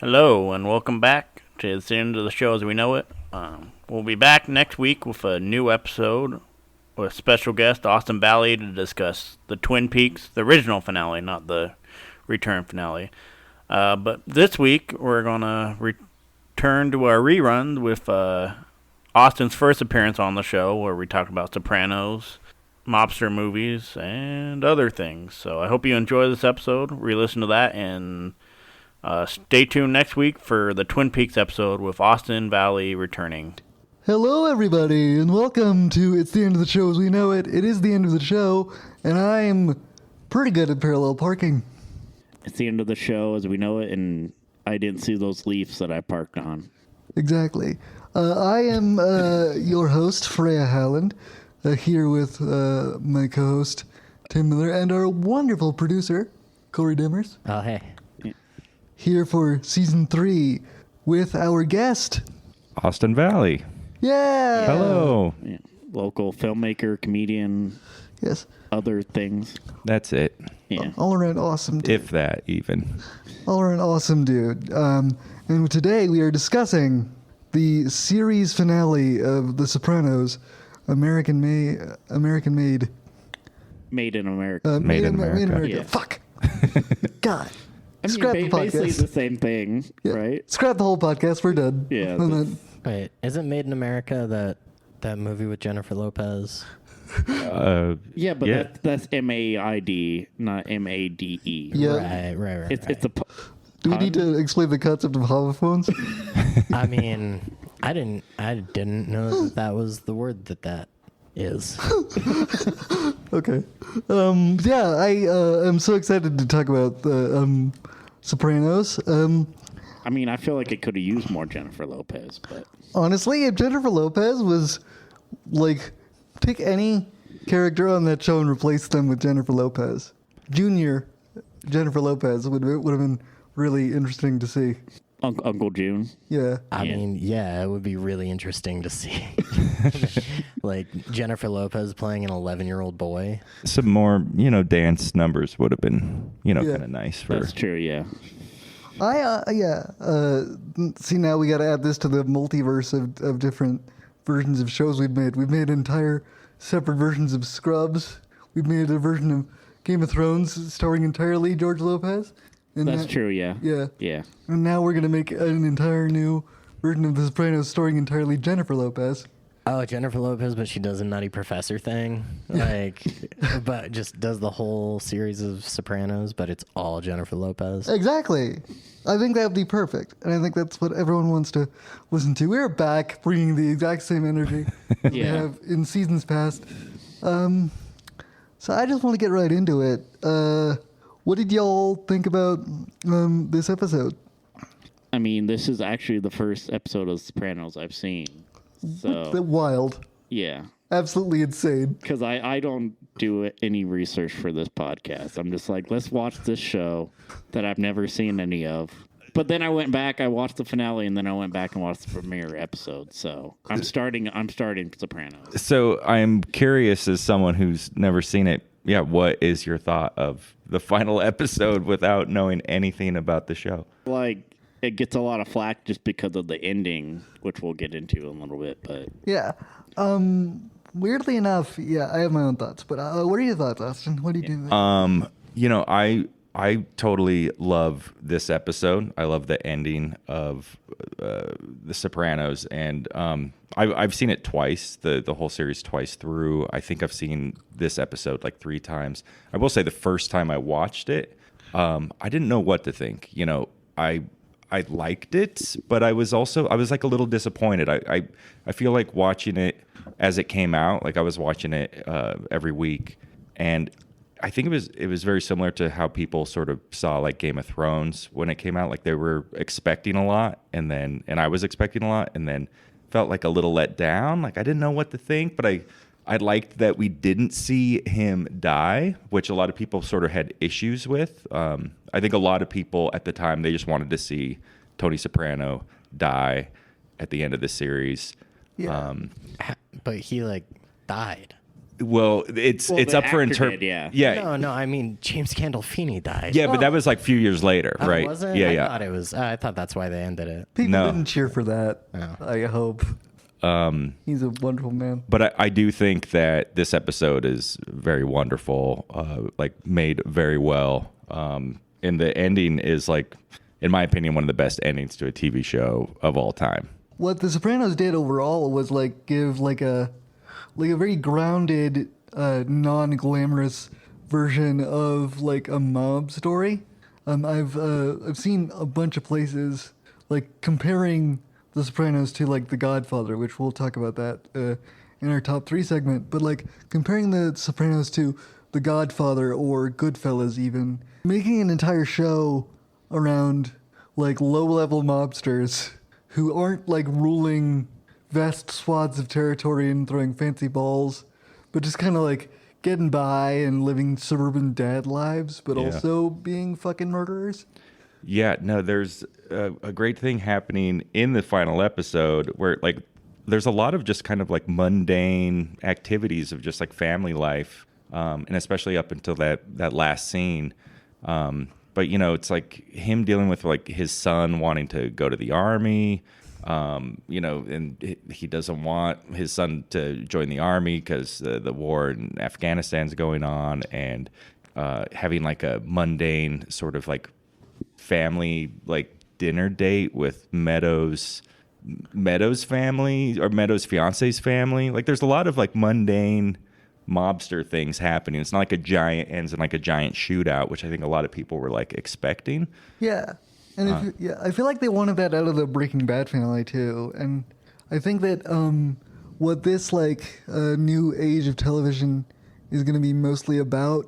Hello, and welcome back to the end of the show as we know it. We'll be back next week with a new episode with special guest Austin Valley to discuss the Twin Peaks, the original finale, not the return finale. But this week, we're going to return to our rerun with Austin's first appearance on the show, where we talk about Sopranos, mobster movies, and other things. So I hope you enjoy this episode, re-listen to that, and stay tuned next week for the Twin Peaks episode with Austin Valley returning. Hello, everybody, and welcome to It's the End of the Show as we know it. It is the end of the show, and I'm pretty good at parallel parking. It's the end of the show as we know it, and I didn't see those leaves that I parked on. Exactly. I am your host, Freya Howland, here with my co-host, Tim Miller, and our wonderful producer, Corey Dimmers. Oh, hey. Here for Season 3 with our guest, Austin Valley. Yeah! Hello. Yeah. Local filmmaker, comedian, Yes. other things. That's it. Yeah. All around awesome dude. If that, even. All around awesome dude. And today we are discussing the series finale of The Sopranos, American Made. Made in America. Made in America. Yeah. Fuck. God. I mean, Scrap the basically podcast. the same thing, Yeah. right? Scrap the whole podcast. We're done. Yeah, And then, Wait, isn't Made in America that movie with Jennifer Lopez? Yeah, but Yeah. that's MAID, not MADE. yeah. Right. It's a Do we need to explain the concept of homophones? I mean, I didn't know that was the word that is. Okay. Yeah, I am so excited to talk about the Sopranos. I mean, I feel like it could have used more Jennifer Lopez, but Honestly, if Jennifer Lopez was like, take any character on that show and replace them with Jennifer Lopez, Junior Jennifer Lopez would have been really interesting to see. Uncle June. Yeah. I Yeah. mean, yeah, it would be really interesting to see. Like Jennifer Lopez playing an 11-year-old boy. Some more, dance numbers would have been, Yeah. kind of nice for. That's true, yeah. See, now we got to add this to the multiverse of different versions of shows we've made. We've made entire separate versions of Scrubs. We've made a version of Game of Thrones starring entirely George Lopez. And That's that- true, yeah. Yeah. Yeah. And now we're going to make an entire new version of The Sopranos starring entirely Jennifer Lopez. Oh, Jennifer Lopez, but she does a Nutty Professor thing. Like, but just does the whole series of Sopranos, but it's all Jennifer Lopez. Exactly. I think that would be perfect. And I think that's what everyone wants to listen to. We're back bringing the exact same energy we Yeah. have in seasons past. So I just want to get right into it. What did y'all think about this episode? I mean, this is actually the first episode of Sopranos I've seen. So, Wild. yeah. Absolutely insane. Because I don't do any research for this podcast. I'm just like, let's watch this show that I've never seen any of. But then I went back, I watched the finale, and then I went back and watched the premiere episode. So I'm starting Sopranos. So I'm curious, as someone who's never seen it, what is your thought of the final episode without knowing anything about the show? Like, it gets a lot of flack just because of the ending, which we'll get into in a little bit. But Yeah. Weirdly enough, I have my own thoughts. But what are your thoughts, Austin? What do you think? I totally love this episode. I love the ending of The Sopranos, and I've seen it twice, the whole series twice through. I think I've seen this episode like 3 times. I will say the first time I watched it, I didn't know what to think. I liked it, but I was like a little disappointed. I feel like watching it as it came out, like I was watching it every week, and I think it was very similar to how people sort of saw like Game of Thrones when it came out. Like they were expecting a lot, and I was expecting a lot, and then felt like a little let down. Like I didn't know what to think, but I liked that we didn't see him die, which a lot of people sort of had issues with. I think a lot of people at the time, they just wanted to see Tony Soprano die at the end of the series. Yeah. But he, like, died. Well, it's Well, it's the up for actor did, yeah. yeah. No, I mean James Gandolfini died. Yeah, but that was like a few years later, Oh, right? was it? Yeah, I yeah. thought it was. I thought that's why they ended it. People No. didn't cheer for that. No. I hope. He's a wonderful man. But I do think that this episode is very wonderful, like made very well. And the ending is like, in my opinion, one of the best endings to a TV show of all time. What The Sopranos did overall was like give like a very grounded, non-glamorous version of like a mob story. I've seen a bunch of places like comparing The Sopranos to like The Godfather, which we'll talk about that in our top 3 segment. But like comparing The Sopranos to The Godfather or Goodfellas, even making an entire show around like low-level mobsters who aren't like ruling vast swaths of territory and throwing fancy balls, but just kind of like getting by and living suburban dad lives, but Yeah. also being fucking murderers. Yeah, no, there's a great thing happening in the final episode where like there's a lot of just kind of like mundane activities of just like family life, and especially up until that last scene. But you know, it's like him dealing with like his son wanting to go to the army, you know, and he doesn't want his son to join the army because the war in Afghanistan's going on, and having like a mundane sort of like family like dinner date with Meadows' family or Meadows' fiance's family. Like there's a lot of like mundane mobster things happening. It's not like ends in like a giant shootout, which I think a lot of people were like expecting. Yeah. And I feel like they wanted that out of the Breaking Bad finale too. And I think that what this like new age of television is going to be mostly about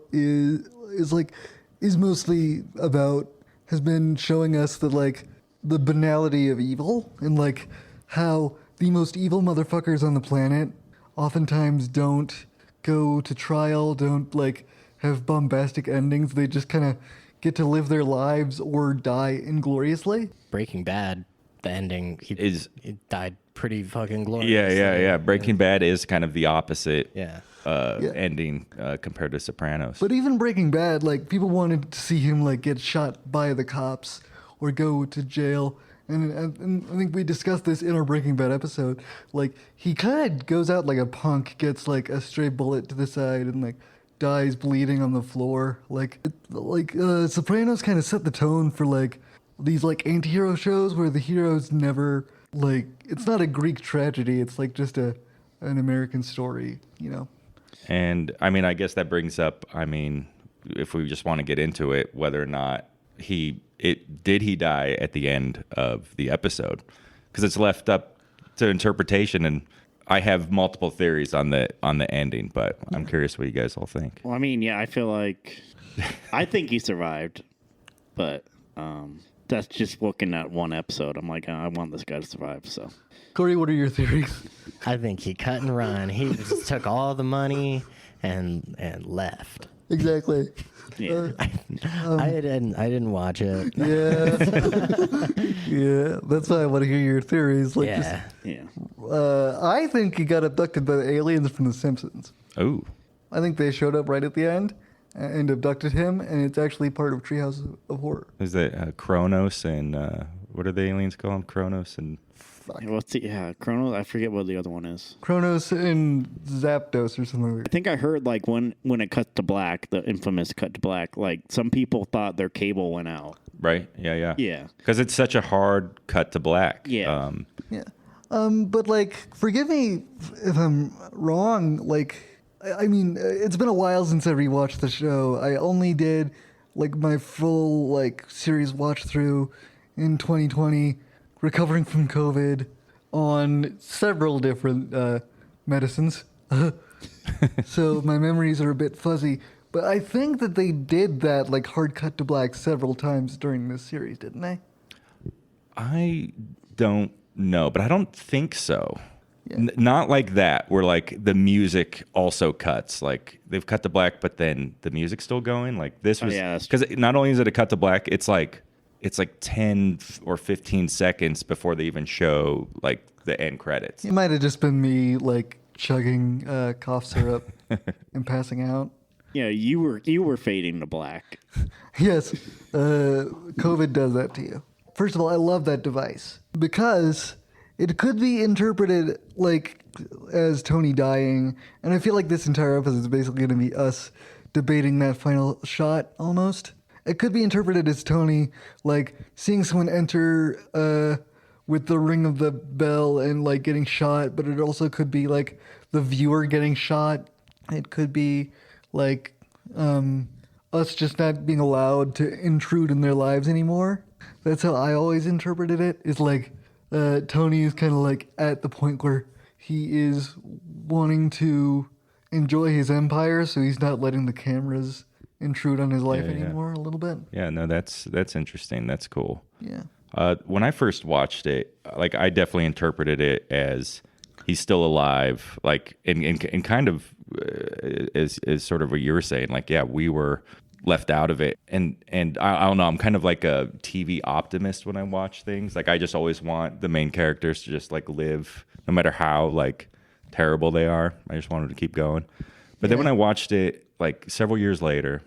has been showing us that like the banality of evil and like how the most evil motherfuckers on the planet oftentimes don't go to trial, don't like have bombastic endings. They just kind of get to live their lives or die ingloriously. Breaking Bad, the ending, he died pretty fucking glorious. Yeah. Breaking Bad is kind of the opposite Yeah. ending compared to Sopranos. But even Breaking Bad, like people wanted to see him like get shot by the cops or go to jail. And I think we discussed this in our Breaking Bad episode. Like he kind of goes out like a punk, gets like a stray bullet to the side, and like dies bleeding on the floor. Sopranos kind of set the tone for like these like anti-hero shows where the heroes never like it's not a Greek tragedy. It's like just an American story, you know. And I mean, I guess that brings up, I mean, if we just want to get into it, whether or not did he die at the end of the episode? Because it's left up to interpretation, and I have multiple theories on the ending, but I'm curious what you guys all think. Well, I mean, yeah, I feel like I think he survived, but that's just looking at one episode. I'm like, I want this guy to survive. So, Corey, what are your theories? I think he cut and run. He just took all the money and left. Exactly. yeah. I didn't watch it. Yeah. Yeah. That's why I want to hear your theories. Like, Yeah. yeah. I think he got abducted by the aliens from The Simpsons. Oh, I think they showed up right at the end and abducted him, and it's actually part of Treehouse of Horror. is it Kronos and what are the aliens called? Kronos and Chrono. I forget what the other one is. Kronos and Zapdos or something like I that. think I heard like when it cut to black, the infamous cut to black, like some people thought their cable went out. right? Yeah. Yeah. Because it's such a hard cut to black. Yeah. Yeah. But like, forgive me if I'm wrong. Like, I mean, it's been a while since I rewatched the show. I only did like my full like series watch through in 2020, recovering from COVID on several different medicines. So my memories are a bit fuzzy. But I think that they did that like hard cut to black several times during this series, didn't they? I don't know, but I don't think so. Yeah. Not like that, where like the music also cuts. Like they've cut to black, but then the music's still going. Like this was yeah, that's because not only is it a cut to black, it's like 10 or 15 seconds before they even show like the end credits. It might have just been me like chugging cough syrup and passing out. Yeah, you were fading to black. Yes, COVID does that to you. First of all, I love that device because it could be interpreted like as Tony dying, and I feel like this entire episode is basically going to be us debating that final shot almost. It could be interpreted as Tony like seeing someone enter with the ring of the bell and like getting shot, but it also could be like the viewer getting shot. It could be like us just not being allowed to intrude in their lives anymore. That's how I always interpreted it. Is like Tony is kind of like at the point where he is wanting to enjoy his empire, so he's not letting the cameras intrude on his life anymore. A little bit. Yeah, no, that's interesting. That's cool. Yeah. When I first watched it, like I definitely interpreted it as he's still alive, like in kind of as sort of what you were saying, like yeah, we were left out of it, and I don't know, I'm kind of like a TV optimist when I watch things. Like I just always want the main characters to just like live, no matter how like terrible they are. I just want them to keep going. But then when I watched it like several years later,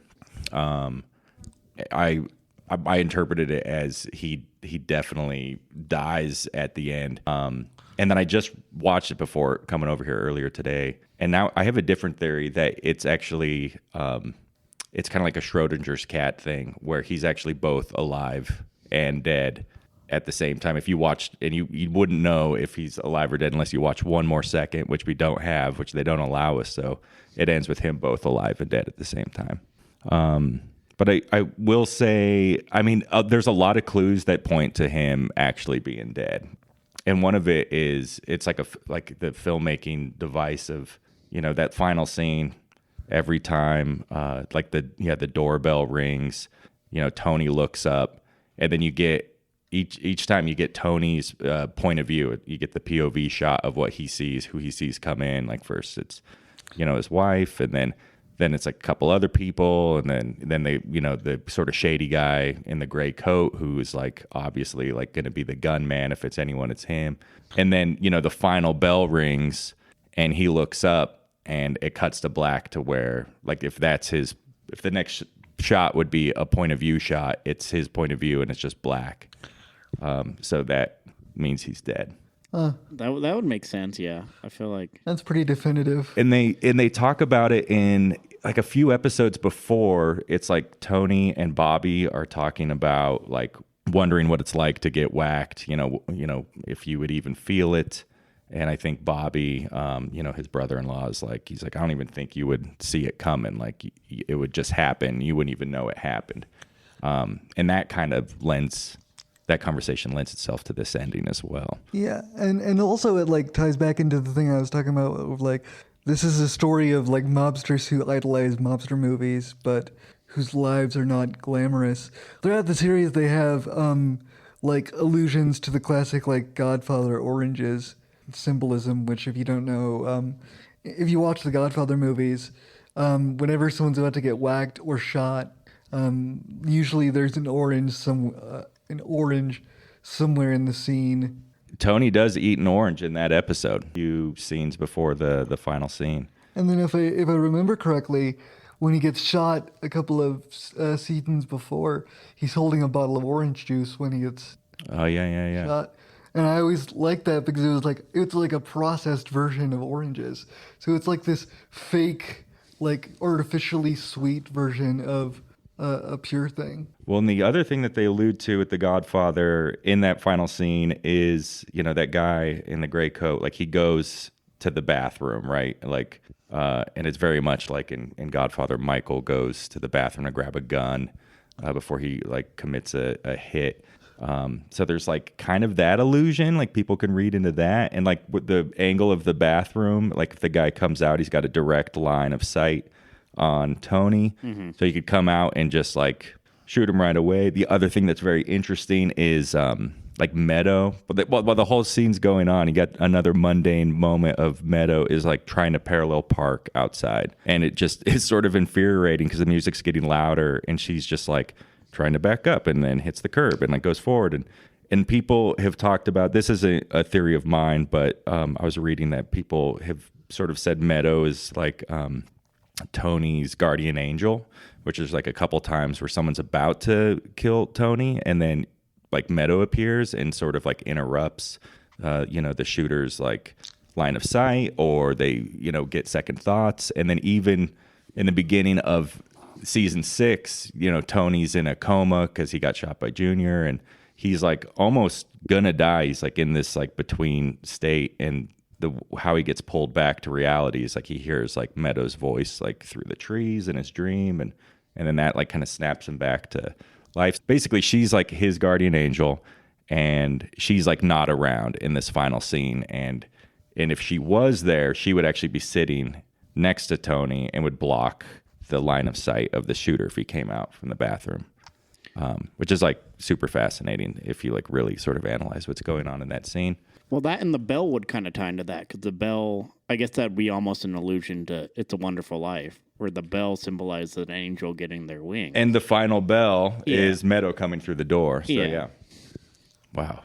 I interpreted it as he definitely dies at the end. And then I just watched it before coming over here earlier today, and now I have a different theory that it's actually it's kind of like a Schrodinger's cat thing, where he's actually both alive and dead at the same time. If you watched, and you wouldn't know if he's alive or dead unless you watch one more second, which we don't have, which they don't allow us. So it ends with him both alive and dead at the same time. But I will say, I mean, there's a lot of clues that point to him actually being dead. And one of it is, it's like the filmmaking device of, you know, that final scene. Every time, like the doorbell rings, you know, Tony looks up, and then you get each time you get Tony's point of view. You get the POV shot of what he sees, who he sees come in. Like first it's, you know, his wife, and then it's like a couple other people, and then they, you know, the sort of shady guy in the gray coat who is like obviously like going to be the gunman. If it's anyone, it's him. And then, you know, the final bell rings, and he looks up. And it cuts to black to where, like, if the next shot would be a point of view shot, it's his point of view and it's just black. So that means he's dead. That would make sense. Yeah, I feel like That's pretty definitive. And they talk about it in like a few episodes before. It's like Tony and Bobby are talking about like wondering what it's like to get whacked. You know, if you would even feel it. And I think Bobby, you know, his brother-in-law is like, he's like, I don't even think you would see it coming. Like it would just happen. You wouldn't even know it happened. And that kind of that conversation lends itself to this ending as well. Yeah, and also it like ties back into the thing I was talking about of like, this is a story of like mobsters who idolize mobster movies, but whose lives are not glamorous. Throughout the series, they have like allusions to the classic like Godfather oranges symbolism, which if you don't know, if you watch the Godfather movies, whenever someone's about to get whacked or shot, usually there's an orange somewhere in the scene. Tony does eat an orange in that episode. A few scenes before the final scene. And then if I remember correctly, when he gets shot a couple of seasons before, he's holding a bottle of orange juice when he gets shot. And I always liked that because it's like a processed version of oranges. So it's like this fake, like artificially sweet version of a pure thing. Well, and the other thing that they allude to with The Godfather in that final scene is, you know, that guy in the gray coat, like he goes to the bathroom, right? Like, and it's very much like in Godfather, Michael goes to the bathroom to grab a gun before he like commits a hit. So there's like kind of that illusion, like people can read into that. And like with the angle of the bathroom, like if the guy comes out, he's got a direct line of sight on Tony. Mm-hmm. So you could come out and just like shoot him right away. The other thing that's very interesting is like Meadow. While the whole scene's going on, you got another mundane moment of Meadow is like trying to parallel park outside. And it just is sort of infuriating because the music's getting louder and she's just like trying to back up and then hits the curb and like goes forward. And people have talked about, this is a theory of mine, but I was reading that people have sort of said Meadow is like Tony's guardian angel, which is like a couple times where someone's about to kill Tony, and then like Meadow appears and sort of like interrupts, the shooter's like line of sight, or they, get second thoughts. And then even in the beginning of season 6, Tony's in a coma because he got shot by Junior, and he's like almost gonna die. He's like in this like between state, and how he gets pulled back to reality is like he hears like Meadow's voice like through the trees in his dream, and then that like kind of snaps him back to life. Basically, she's like his guardian angel, and she's like not around in this final scene, and if she was there, she would actually be sitting next to Tony and would block the line of sight of the shooter if he came out from the bathroom, which is like super fascinating if you like really sort of analyze what's going on in that scene. Well, that and the bell would kind of tie into that, because the bell, I guess that'd be almost an allusion to It's a Wonderful Life, where the bell symbolizes an angel getting their wings. And the final bell is Meadow coming through the door. So yeah. Wow.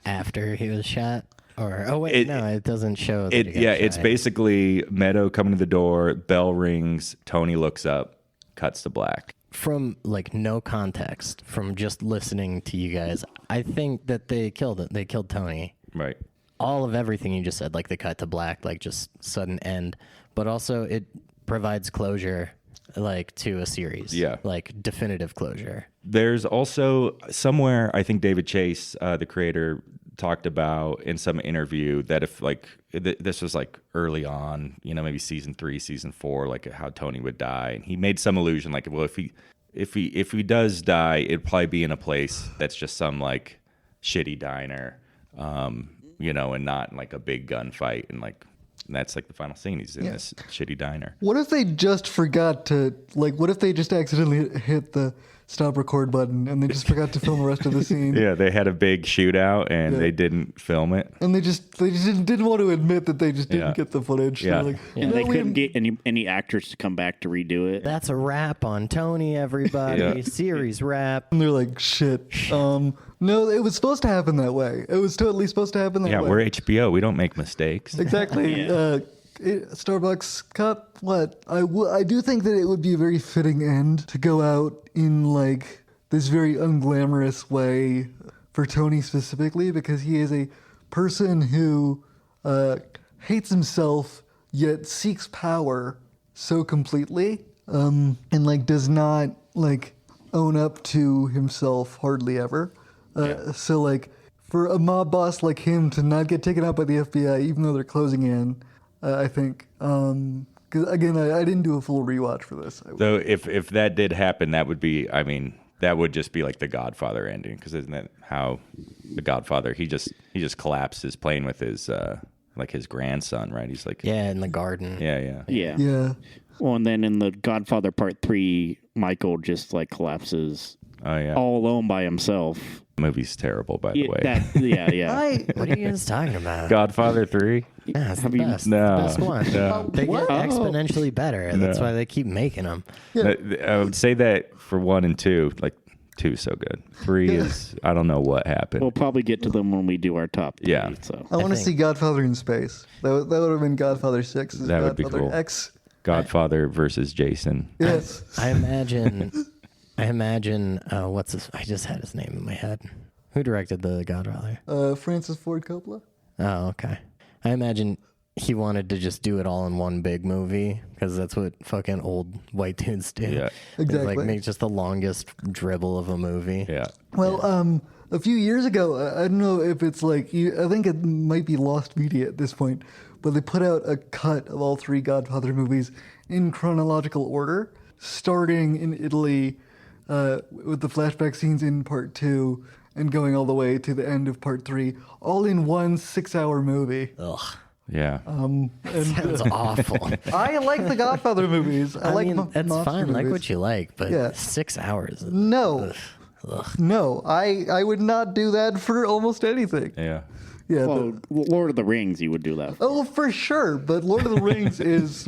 After he was shot? Or it doesn't show that it's basically Meadow coming to the door, bell rings, Tony looks up, cuts to black. From like no context, from just listening to you guys, I think that they killed it. They killed Tony. Right. All of everything you just said, like the cut to black, like just sudden end, but also it provides closure, like to a series. Yeah. Like definitive closure. There's also somewhere, I think David Chase, the creator, talked about in some interview that if like this was like early on, maybe season 3, season 4, like how Tony would die, and he made some allusion like, well, if he does die, it'd probably be in a place that's just some like shitty diner, and not in like a big gunfight, and that's like the final scene. He's in this shitty diner. What if they just forgot to, what if they just accidentally hit the stop record button and they just forgot to film the rest of the scene? Yeah, they had a big shootout and they didn't film it. And they just didn't want to admit that they just didn't get the footage. Yeah. And they couldn't get any actors to come back to redo it. That's a wrap on Tony, everybody. Yeah. Series wrap. And they're like, shit. No, it was supposed to happen that way. It was totally supposed to happen that way. Yeah, we're HBO. We don't make mistakes. Exactly. Starbucks Cup. What? I do think that it would be a very fitting end to go out in like this very unglamorous way for Tony specifically, because he is a person who hates himself yet seeks power so completely, and like does not like own up to himself hardly ever. So like for a mob boss like him to not get taken out by the FBI, even though they're closing in. I think, because again, I didn't do a full rewatch for this. So if that did happen, that would be, that would just be like the Godfather ending, because isn't that how the Godfather, he just collapses playing with his like his grandson, right? He's like in the garden. Yeah. Well, and then in the Godfather Part 3, Michael just like collapses. Oh yeah. All alone by himself. The movie's terrible, by the way. What are you guys talking about? Godfather 3? Yeah, it's the best. No. The best one. No. They get exponentially better, and that's why they keep making them. I would say that for 1 and 2, like 2 is so good. 3 is, I don't know what happened. We'll probably get to them when we do our top 3. Yeah. So I want to see Godfather in space. That would have been Godfather 6. That would be cool. X. Godfather versus Jason. Yes. I imagine. What's his? I just had his name in my head. Who directed The Godfather? Francis Ford Coppola. Oh, okay. I imagine he wanted to just do it all in one big movie, because that's what fucking old white dudes do. Yeah. Exactly. Like make just the longest dribble of a movie. Yeah. Well, a few years ago, I don't know if it's like, I think it might be lost media at this point, but they put out a cut of all 3 Godfather movies in chronological order, starting in Italy with the flashback scenes in Part 2 and going all the way to the end of Part 3, all in one 6-hour movie. Ugh. Yeah. Sounds awful. I like the Godfather movies. I like mean, that's mafia fine. Like movies. what you like, but Yeah. 6 hours. No. Ugh. No, I would not do that for almost anything. Yeah. Yeah. well, Lord of the Rings, you would do that. Oh, for sure. But Lord of the Rings is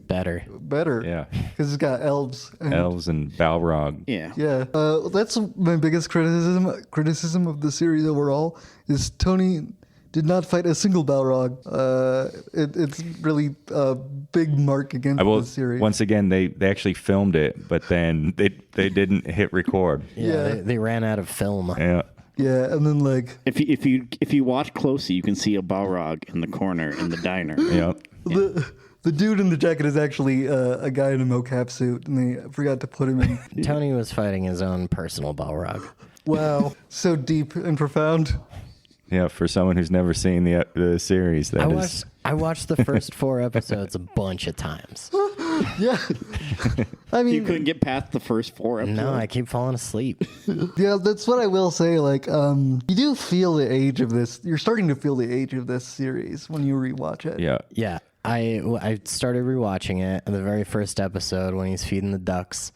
Better. better. Yeah. Because it's got elves. And, Elves and Balrog. Yeah. Yeah. That's my biggest criticism of the series overall is Tony did not fight a single Balrog. It's really a big mark against I will, the series. once again, they actually filmed it, but then they didn't hit record. Yeah, they ran out of film. Yeah. Yeah, and then like If you watch closely, you can see a Balrog in the corner in the diner. Yep. the dude in the jacket is actually a guy in a mocap suit, and they forgot to put him in. Tony was fighting his own personal Balrog. Wow, so deep and profound. Yeah, for someone who's never seen the series, that is. I watched the first 4 episodes a bunch of times. Yeah, I mean, You couldn't get past the first 4 episodes. No, I keep falling asleep. yeah, that's what I will say. Like, you do feel the age of this. You're starting to feel the age of this series when you rewatch it. Yeah. Yeah, I started rewatching it. The very first episode when he's feeding the ducks,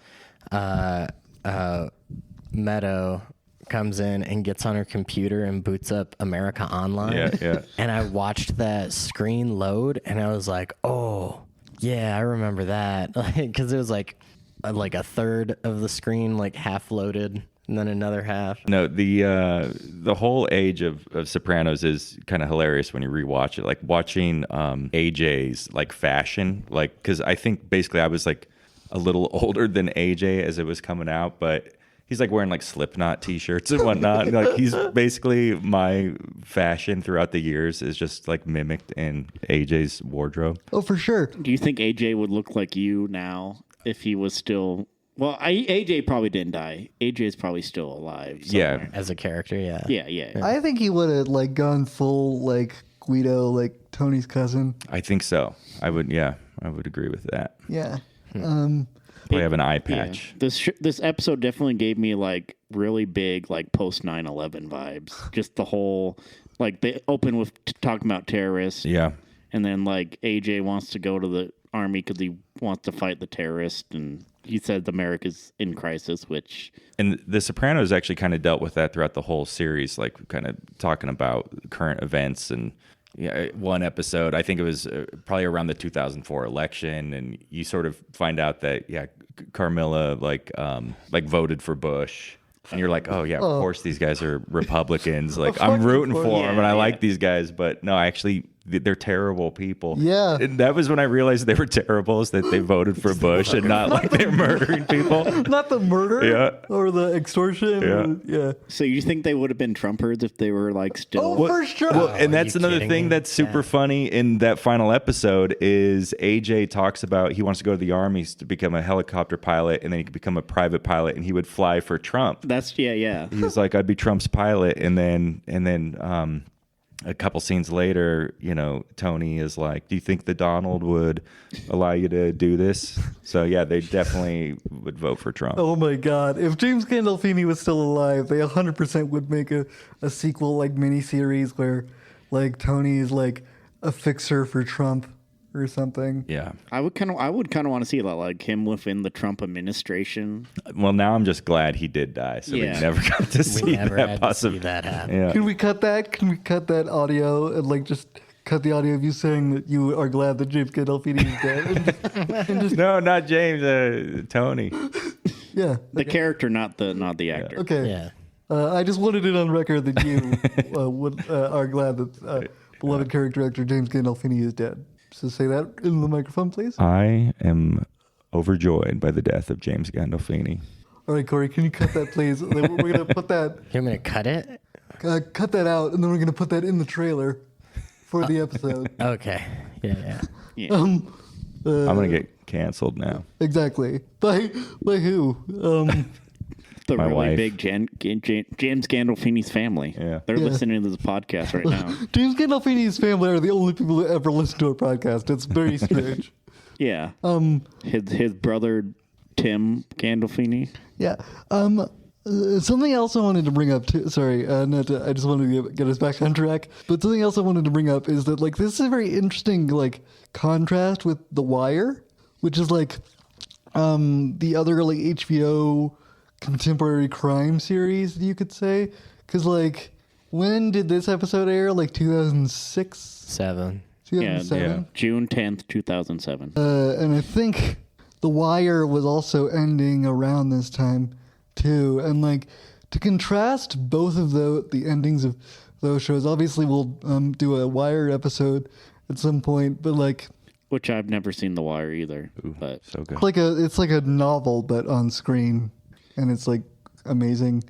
Meadow comes in and gets on her computer and boots up America Online. Yeah. And I watched that screen load, and I was like, "Oh, yeah, I remember that." Because it was like a third of the screen like half loaded, and then another half. No, the whole age of Sopranos is kind of hilarious when you rewatch it. Like watching AJ's like fashion, like because I think basically I was like a little older than AJ as it was coming out, but he's like wearing like Slipknot t-shirts and whatnot. Like he's basically my fashion throughout the years is just like mimicked in AJ's wardrobe. Oh, for sure. Do you think AJ would look like you now if he was still? Well, AJ probably didn't die. AJ is probably still alive. Yeah. somewhere. As a character, yeah. Yeah. I think he would have like gone full like Guido, like Tony's cousin. I think so. I would agree with that. Yeah. Probably have an eye patch. Yeah. This episode definitely gave me like really big like post 9/11 vibes. Just the whole like they open with talking about terrorists. Yeah. And then like AJ wants to go to the army because he wants to fight the terrorist, and he says America's in crisis, which. And The Sopranos actually kind of dealt with that throughout the whole series, like kind of talking about current events. And one episode, I think it was probably around the 2004 election, and you sort of find out that Carmilla like voted for Bush. And you're like, oh yeah, of course these guys are Republicans. Like I'm rooting for them, and I like these guys, but no, actually they're terrible people. Yeah. And that was when I realized they were terrible, is that they voted for Bush and not like they're murdering people. Not the murder Yeah. or the extortion. Yeah. So you think they would have been Trumpers if they were like still? Oh, for sure. Well, and are that's you another kidding thing me? that's super funny in that final episode is AJ talks about he wants to go to the army to become a helicopter pilot, and then he could become a private pilot, and he would fly for Trump. That's yeah. He was like, I'd be Trump's pilot, and then a couple scenes later, Tony is like, do you think that Donald would allow you to do this? So yeah, they definitely would vote for Trump. Oh my God! If James Gandolfini was still alive, they 100% would make a sequel like miniseries where like Tony is like a fixer for Trump or something. Yeah. I would kind of want to see that, like him within the Trump administration. Well, now I'm just glad he did die, so Yeah. we never got to see Never that had to see possibility. that happen. Yeah. Can we cut that? Can we cut that audio and like just cut the audio of you saying that you are glad that James Gandolfini is dead? And just, No, not James. Tony. yeah. The character, not the actor. Okay. Yeah. I just wanted it on record that you are glad that beloved character actor James Gandolfini is dead. So say that in the microphone, please. I am overjoyed by the death of James Gandolfini. All right, Corey, can you cut that, please? We're gonna put that, You want me to cut it? cut that out, and then we're gonna put that in the trailer for the episode. Okay. Yeah. Yeah. I'm gonna get canceled now. Exactly. By who? The My really wife. big James Gandolfini's family. Yeah. They're Yeah. listening to this podcast right now. James Gandolfini's family are the only people that ever listen to our podcast. It's very strange. Yeah. His brother Tim Gandolfini. Yeah. Something else I wanted to bring up too. Sorry, I just wanted to get us back on track. But something else I wanted to bring up is that like this is a very interesting like contrast with The Wire, which is like the other like HBO contemporary crime series, you could say. Because like when did this episode air? Like 2006, 7. 2007. Yeah. June 10th, 2007. And I think The Wire was also ending around this time too. And like to contrast both of the endings of those shows. Obviously, we'll do a Wire episode at some point, but like Which I've never seen The Wire either. Ooh, But so good. it's like a novel but on screen, and it's like amazing.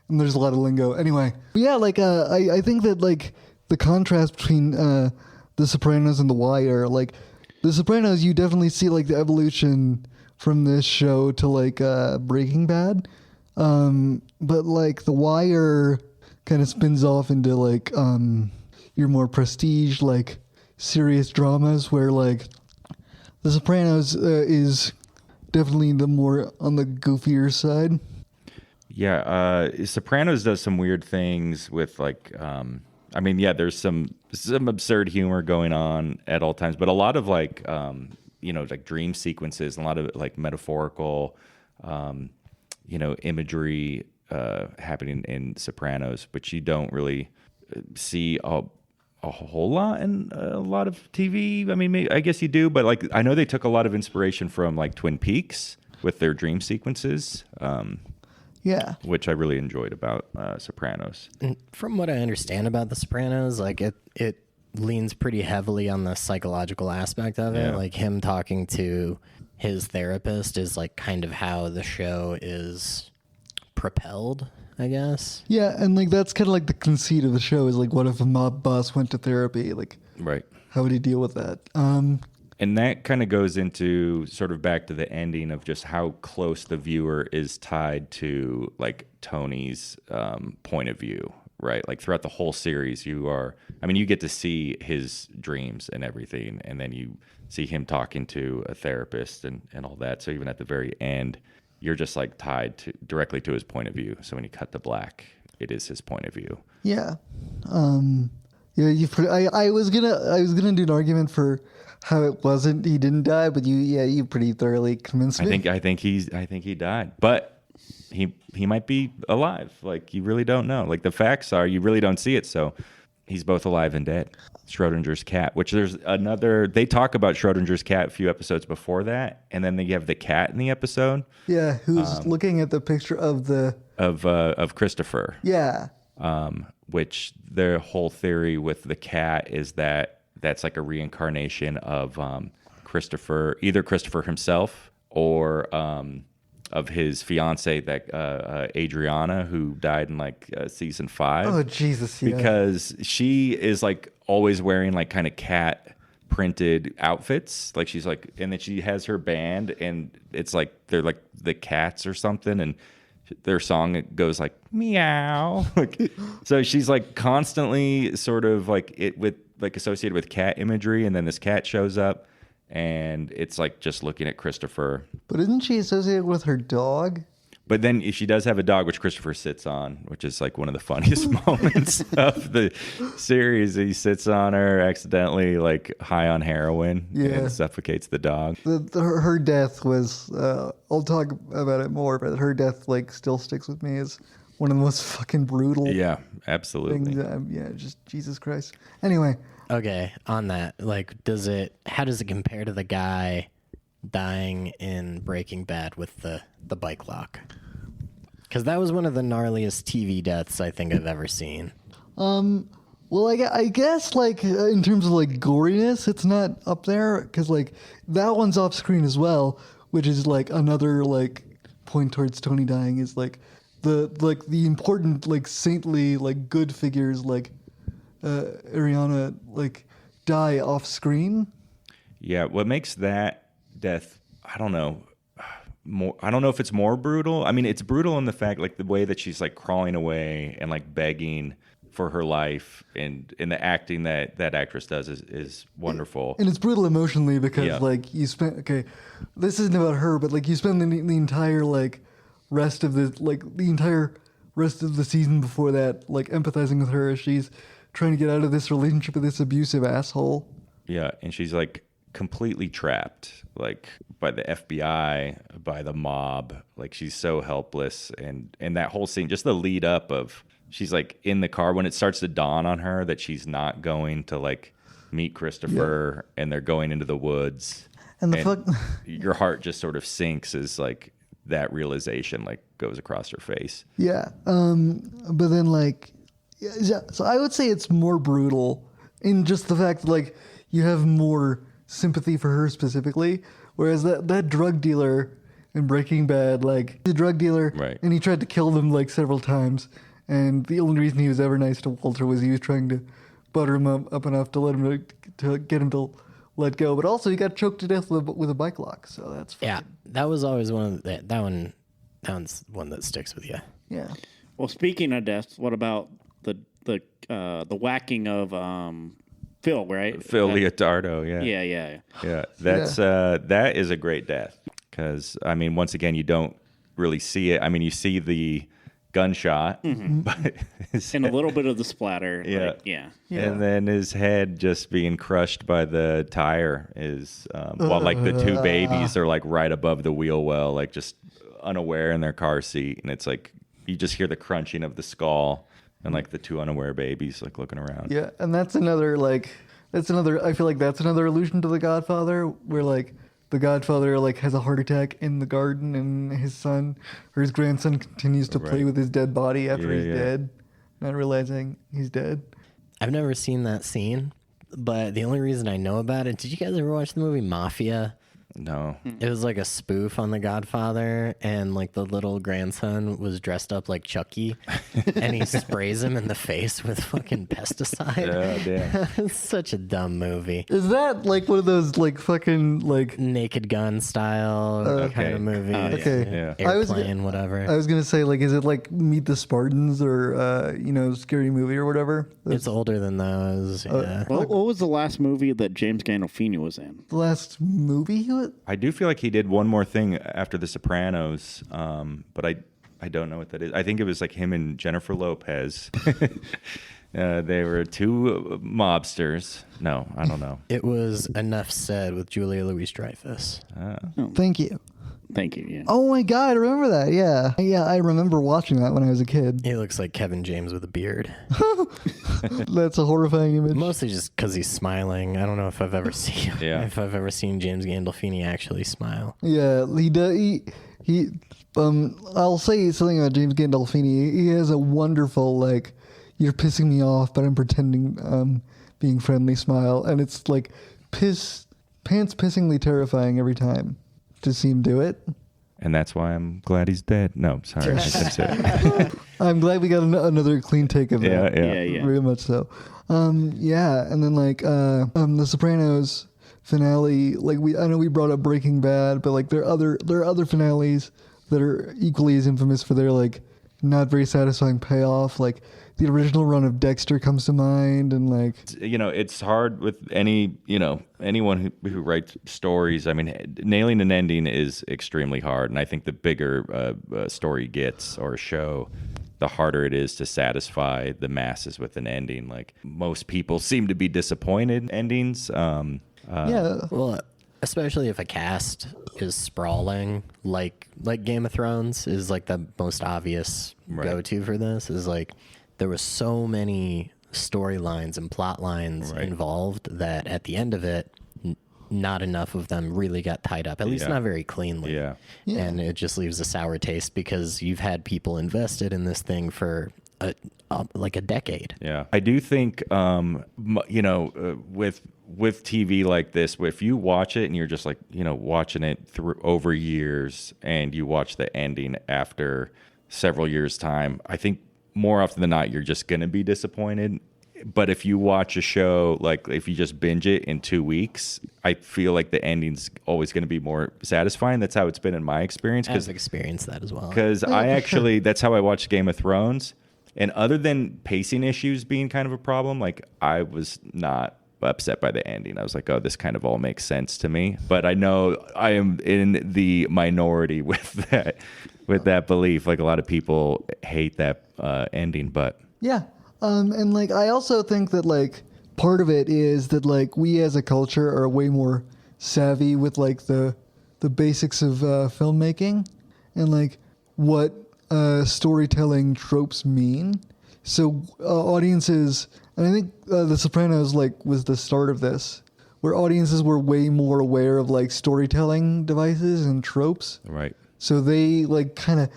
And there's a lot of lingo. Anyway, yeah, like I think that like the contrast between The Sopranos and The Wire, like The Sopranos, you definitely see like the evolution from this show to like Breaking Bad, but like The Wire kind of spins off into like your more prestige like serious dramas, where like The Sopranos is definitely the more on the goofier side. Yeah, Sopranos does some weird things with like, I mean, yeah, there's some absurd humor going on at all times, but a lot of like, like dream sequences, and a lot of like metaphorical, imagery happening in Sopranos, which you don't really see a whole lot in a lot of TV. I mean, I guess you do, but like I know they took a lot of inspiration from like Twin Peaks with their dream sequences. Yeah. Which I really enjoyed about Sopranos. From what I understand about The Sopranos, like it leans pretty heavily on the psychological aspect of it. Yeah. Like him talking to his therapist is like kind of how the show is propelled, I guess. Yeah, and like that's kind of like the conceit of the show is like, what if a mob boss went to therapy? Like, Right. how would he deal with that? And that kind of goes into sort of back to the ending of just how close the viewer is tied to like Tony's point of view, right? Like throughout the whole series, you get to see his dreams and everything, and then you see him talking to a therapist and all that. So even at the very end, you're just like tied directly to his point of view. So when you cut to black, it is his point of view. Yeah. I was gonna do an argument for how it wasn't, he didn't die, but you pretty thoroughly convinced me. I think he died, but he might be alive. Like you really don't know. Like the facts are, you really don't see it. So he's both alive and dead. Schrodinger's cat, which they talk about Schrodinger's cat a few episodes before that, and then they have the cat in the episode. Yeah, who's looking at the picture of Christopher. Yeah. Which their whole theory with the cat is that that's like a reincarnation of Christopher, either Christopher himself or of his fiance, that Adriana, who died in like season 5. Oh Jesus! Yeah. Because she is like always wearing like kind of cat printed outfits, like she's like, and then she has her band, and it's like they're like the Cats or something, and their song goes like meow. So she's like constantly sort of like it with like associated with cat imagery, and then this cat shows up and it's like just looking at Christopher. But isn't she associated with her dog? But then she does have a dog, which Christopher sits on, which is like one of the funniest moments of the series. He sits on her accidentally, like high on heroin, and suffocates the dog. Her death was, I'll talk about it more, but her death like still sticks with me as one of the most fucking brutal Yeah, absolutely. things. Just Jesus Christ. Anyway. Okay, on that, like, how does it compare to the guy dying in Breaking Bad with the bike lock? Because that was one of the gnarliest TV deaths I think I've ever seen. Well, I guess like in terms of like goriness, it's not up there because like that one's off screen as well, which is like another like point towards Tony dying is like the important like saintly like good figures like Ariana like die off screen. Yeah, what makes that death, I don't know if it's more brutal. I mean, it's brutal in the fact like the way that she's like crawling away and like begging for her life, and the acting that actress does is wonderful. And it's brutal emotionally because like you spent this isn't about her, but like you spend the entire like rest of the entire rest of the season before that like empathizing with her as she's trying to get out of this relationship with this abusive asshole. Yeah, and she's like completely trapped, like by the FBI, by the mob. Like she's so helpless, and that whole scene, just the lead up of she's like in the car when it starts to dawn on her that she's not going to like meet Christopher, and they're going into the woods, and your heart just sort of sinks as like that realization like goes across her face. Yeah, but then like Yeah, so I would say it's more brutal in just the fact that like you have more sympathy for her specifically, whereas that drug dealer in Breaking Bad, like he's a drug dealer, Right. and he tried to kill them like several times, and the only reason he was ever nice to Walter was he was trying to butter him up enough to let him to get him to let go, but also he got choked to death with a bike lock, so that's Yeah, fucking, that was always that one's one that sticks with you. yeah. Well, speaking of deaths, what about the whacking of Phil? Right, Phil Leotardo, yeah. Yeah. That's that is a great death because I mean, once again, you don't really see it. I mean, you see the gunshot, but And a little bit of the splatter. Yeah. Like, yeah. and then his head just being crushed by the tire is while like the two babies are like right above the wheel well, like just unaware in their car seat, and it's like you just hear the crunching of the skull and like the two unaware babies like looking around. Yeah, and I feel like that's another allusion to The Godfather, where like the Godfather like has a heart attack in the garden, and his son or his grandson continues to play Right. with his dead body after he's Yeah. dead, not realizing he's dead. I've never seen that scene, but the only reason I know about it, did you guys ever watch the movie Mafia? No. It was like a spoof on The Godfather, and like the little grandson was dressed up like Chucky, and he sprays him in the face with fucking pesticide. Yeah, damn. It's such a dumb movie. Is that like one of those like fucking like? Naked Gun style kind Okay. of movie. Okay. Yeah. I was Airplane, whatever. I was gonna say like, is it like Meet the Spartans or Scary Movie or whatever? It's older than those. Yeah. What was the last movie that James Gandolfini was in? The last movie he was. I do feel like he did one more thing after The Sopranos, but I don't know what that is. I think it was like him and Jennifer Lopez. They were two mobsters. No, I don't know. It was Enough Said with Julia Louis-Dreyfus. Thank you. Thank you. Yeah. Oh my god, I remember that. Yeah, I remember watching that when I was a kid. He looks like Kevin James with a beard. That's a horrifying image. Mostly just because he's smiling. I don't know if I've ever seen if I've ever seen James Gandolfini actually smile. Yeah, he does. He I'll say something about James Gandolfini. He has a wonderful like, you're pissing me off, but I'm pretending being friendly smile, and it's like pants pissingly terrifying every time to see him do it. And that's why I'm glad he's dead. No, sorry. I couldn't say it. I'm glad we got another clean take of that. Yeah. Very much so. Yeah, and then like the Sopranos finale, like I know we brought up Breaking Bad, but like there are other finales that are equally as infamous for their like not very satisfying payoff. Like the original run of Dexter comes to mind, and like It's hard with anyone who writes stories. I mean, nailing an ending is extremely hard, and I think the bigger a story gets or a show, the harder it is to satisfy the masses with an ending. Like most people seem to be disappointed in endings. yeah. Well, especially if a cast is sprawling, like Game of Thrones is like the most obvious go-to for this. Is like there was so many storylines and plot lines involved that at the end of it, not enough of them really got tied up. At least not very cleanly. Yeah. And it just leaves a sour taste because you've had people invested in this thing for like a decade. Yeah, I do think with TV like this, if you watch it and you're just like watching it through over years, and you watch the ending after several years' time, I think more often than not you're just gonna be disappointed. But if you watch a show, like if you just binge it in 2 weeks, I feel like the ending's always going to be more satisfying. That's how it's been in my experience. I've experienced that as well. Because that's how I watched Game of Thrones. And other than pacing issues being kind of a problem, like I was not upset by the ending. I was like, oh, this kind of all makes sense to me. But I know I am in the minority with that belief. Like a lot of people hate that ending, but Yeah. And like I also think that like part of it is that like we as a culture are way more savvy with like the basics of filmmaking and like what storytelling tropes mean. So audiences, and I think The Sopranos like was the start of this, where audiences were way more aware of like storytelling devices and tropes. right. So they like kind of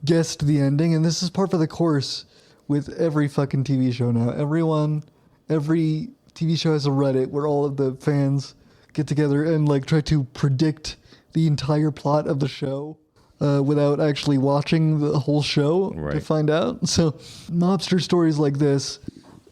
guessed the ending, and this is part of the course with every fucking TV show now. Every TV show has a Reddit where all of the fans get together and like try to predict the entire plot of the show without actually watching the whole show to Right. find out. So mobster stories like this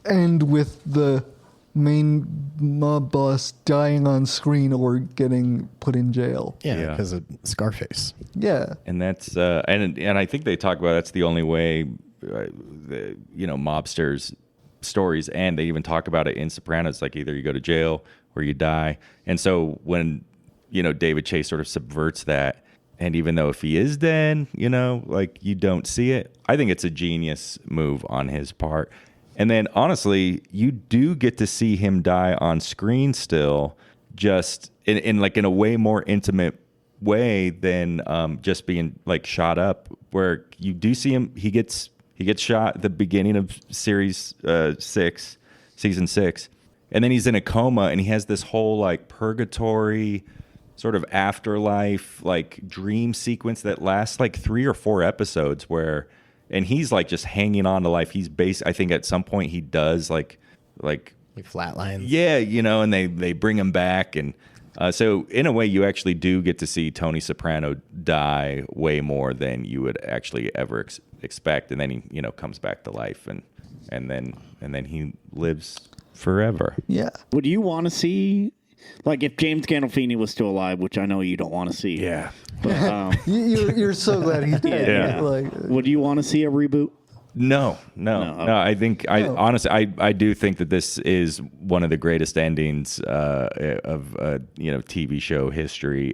end with the main mob boss dying on screen or getting put in jail. Yeah, Yeah. because of Scarface. Yeah. And that's and I think they talk about that's the only way mobsters stories, and they even talk about it in Sopranos, like either you go to jail or you die. And so when David Chase sort of subverts that, and even though if he is dead, like you don't see it, I think it's a genius move on his part. And then honestly, you do get to see him die on screen still, just in a way more intimate way than just being like shot up, where you do see him. He gets shot at the beginning of season 6, and then he's in a coma, and he has this whole like purgatory sort of afterlife like dream sequence that lasts like 3 or 4 episodes and he's like just hanging on to life. I think at some point he does like Flatlines. yeah, and they bring him back. And so in a way, you actually do get to see Tony Soprano die way more than you would actually ever expect. And then he, comes back to life and then he lives forever. Yeah. Would you want to see, like, if James Gandolfini was still alive, which I know you don't want to see. Yeah. But You're so glad he's dead. Yeah. Like, would you want to see a reboot? No. I think honestly, I do think that this is one of the greatest endings of TV show history,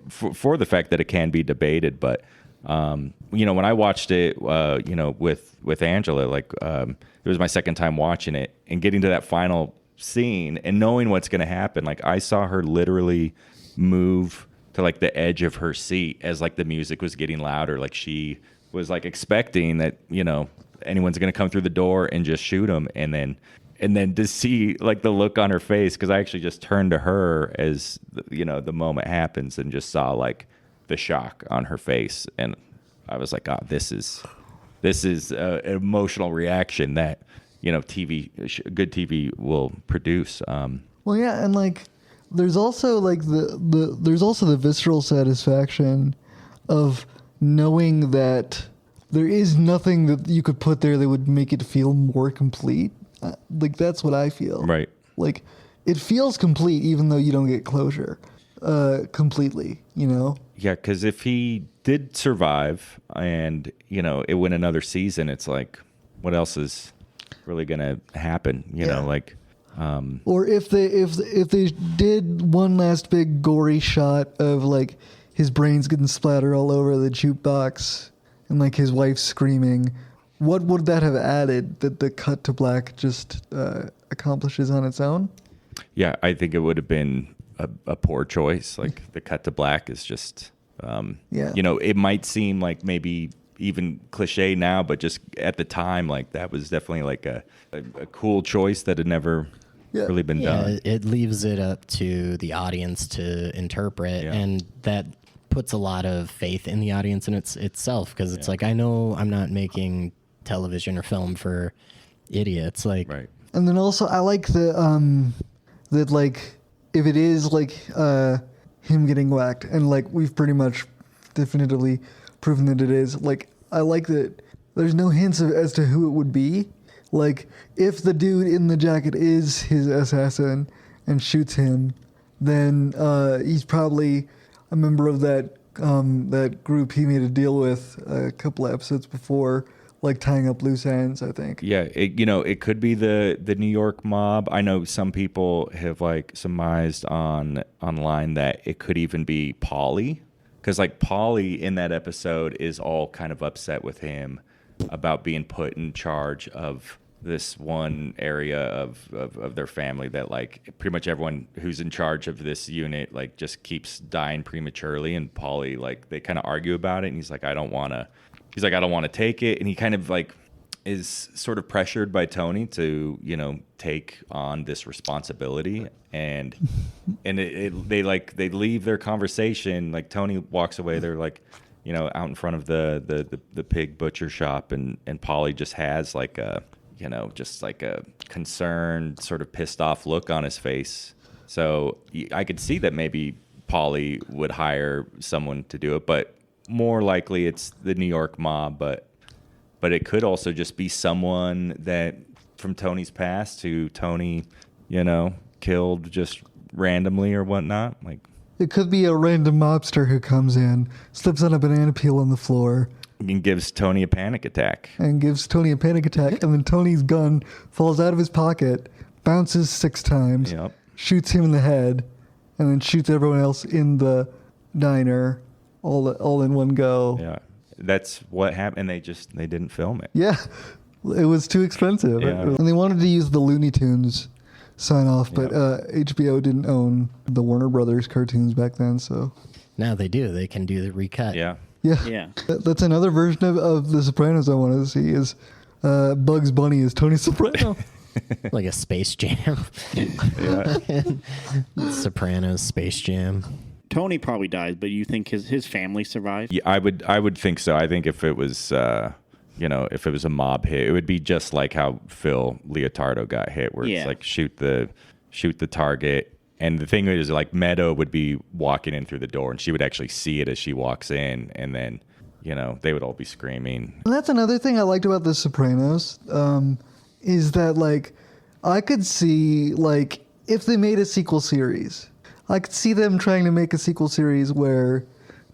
for the fact that it can be debated. But when I watched it, with Angela, like it was my second time watching it, and getting to that final scene and knowing what's going to happen, like I saw her literally move to like the edge of her seat as like the music was getting louder, like she was like expecting that anyone's gonna come through the door and just shoot him, and then to see like the look on her face, because I actually just turned to her as the moment happens and just saw like the shock on her face, and I was like, this is an emotional reaction that good TV will produce. well, yeah, and like there's also like there's also the visceral satisfaction of knowing that there is nothing that you could put there that would make it feel more complete. Like that's what I feel. Right. Like it feels complete even though you don't get closure completely, Yeah, because if he did survive and it went another season, it's like, what else is really gonna happen? Like. Or if they did one last big gory shot of like his brains getting splattered all over the jukebox and like his wife screaming, what would that have added that the cut to black just accomplishes on its own? Yeah, I think it would have been a poor choice. Like the cut to black is just, it might seem like maybe even cliche now, but just at the time, like that was definitely like a cool choice that had never really been done. It leaves it up to the audience to interpret, Yeah. and that puts a lot of faith in the audience in itself, because it's like, I know I'm not making television or film for idiots. Like, Right. And then also I like that like if it is like him getting whacked, and like we've pretty much definitively proven that it is, like I like that there's no hints as to who it would be. Like if the dude in the jacket is his assassin and shoots him, then he's probably a member of that group he made a deal with a couple of episodes before, like tying up loose ends, I think. Yeah, it could be the New York mob. I know some people have like surmised online that it could even be Paulie, because like Paulie in that episode is all kind of upset with him about being put in charge of this one area of their family, that like pretty much everyone who's in charge of this unit like just keeps dying prematurely, and Paulie, like they kind of argue about it, and he's like, I don't want to take it, and he kind of like is sort of pressured by Tony to take on this responsibility, and they leave their conversation, like Tony walks away, they're like out in front of the pig butcher shop, and Paulie just has like a, just like a concerned, sort of pissed off look on his face. So I could see that maybe Paulie would hire someone to do it, but more likely it's the New York mob. But it could also just be someone that from Tony's past who Tony, killed just randomly or whatnot. Like, It could be a random mobster who comes in, slips on a banana peel on the floor, and gives Tony a panic attack. and gives Tony a panic attack, and then Tony's gun falls out of his pocket, bounces 6 times, Yep. shoots him in the head, and then shoots everyone else in the diner all in one go. Yeah, that's what happened. And they didn't film it. Yeah, it was too expensive. Yeah. And they wanted to use the Looney Tunes sign off, but HBO didn't own the Warner Brothers cartoons back then, so... Now they do. They can do the recut. Yeah. Yeah. Yeah. That's another version of The Sopranos I want to see is Bugs Bunny as Tony Soprano. Like a Space Jam. Yeah. Sopranos Space Jam. Tony probably dies, but you think his family survived? Yeah, I would think so. I think if it was if it was a mob hit, it would be just like how Phil Leotardo got hit, where Yeah. it's like shoot the target. And the thing is, like, Meadow would be walking in through the door, and she would actually see it as she walks in, and then they would all be screaming. And that's another thing I liked about The Sopranos, is that, like, I could see, like, if they made a sequel series, I could see them trying to make a sequel series where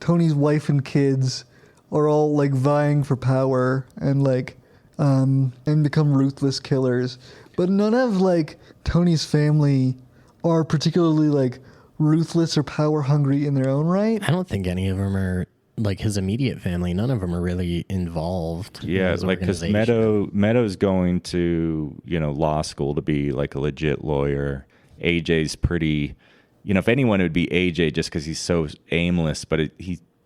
Tony's wife and kids are all, like, vying for power and, like, and become ruthless killers. But none of, like, Tony's family are particularly, like, ruthless or power hungry in their own right. I don't think any of them are like his immediate family. None of them are really involved. in Yeah, his like, because organization. Meadow's going to law school to be like a legit lawyer. AJ's pretty, if anyone, it would be AJ, just because he's so aimless. But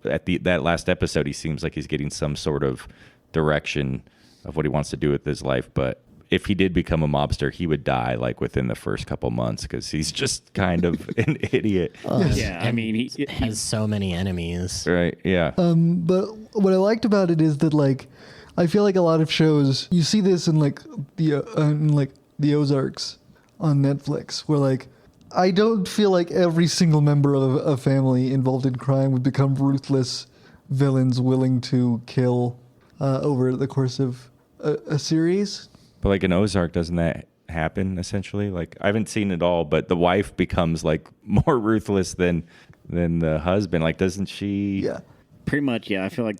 that last episode, he seems like he's getting some sort of direction of what he wants to do with his life. But if he did become a mobster, he would die like within the first couple months because he's just kind of an idiot. Yeah, I mean, he has so many enemies. Right? Yeah. But what I liked about it is that, like, I feel like a lot of shows, you see this in like the Ozarks on Netflix, where, like, I don't feel like every single member of a family involved in crime would become ruthless villains willing to kill over the course of a series. But like in Ozark, doesn't that happen essentially? Like, I haven't seen it all, but the wife becomes like more ruthless than the husband. Like, doesn't she? Yeah. pretty much, yeah. I feel like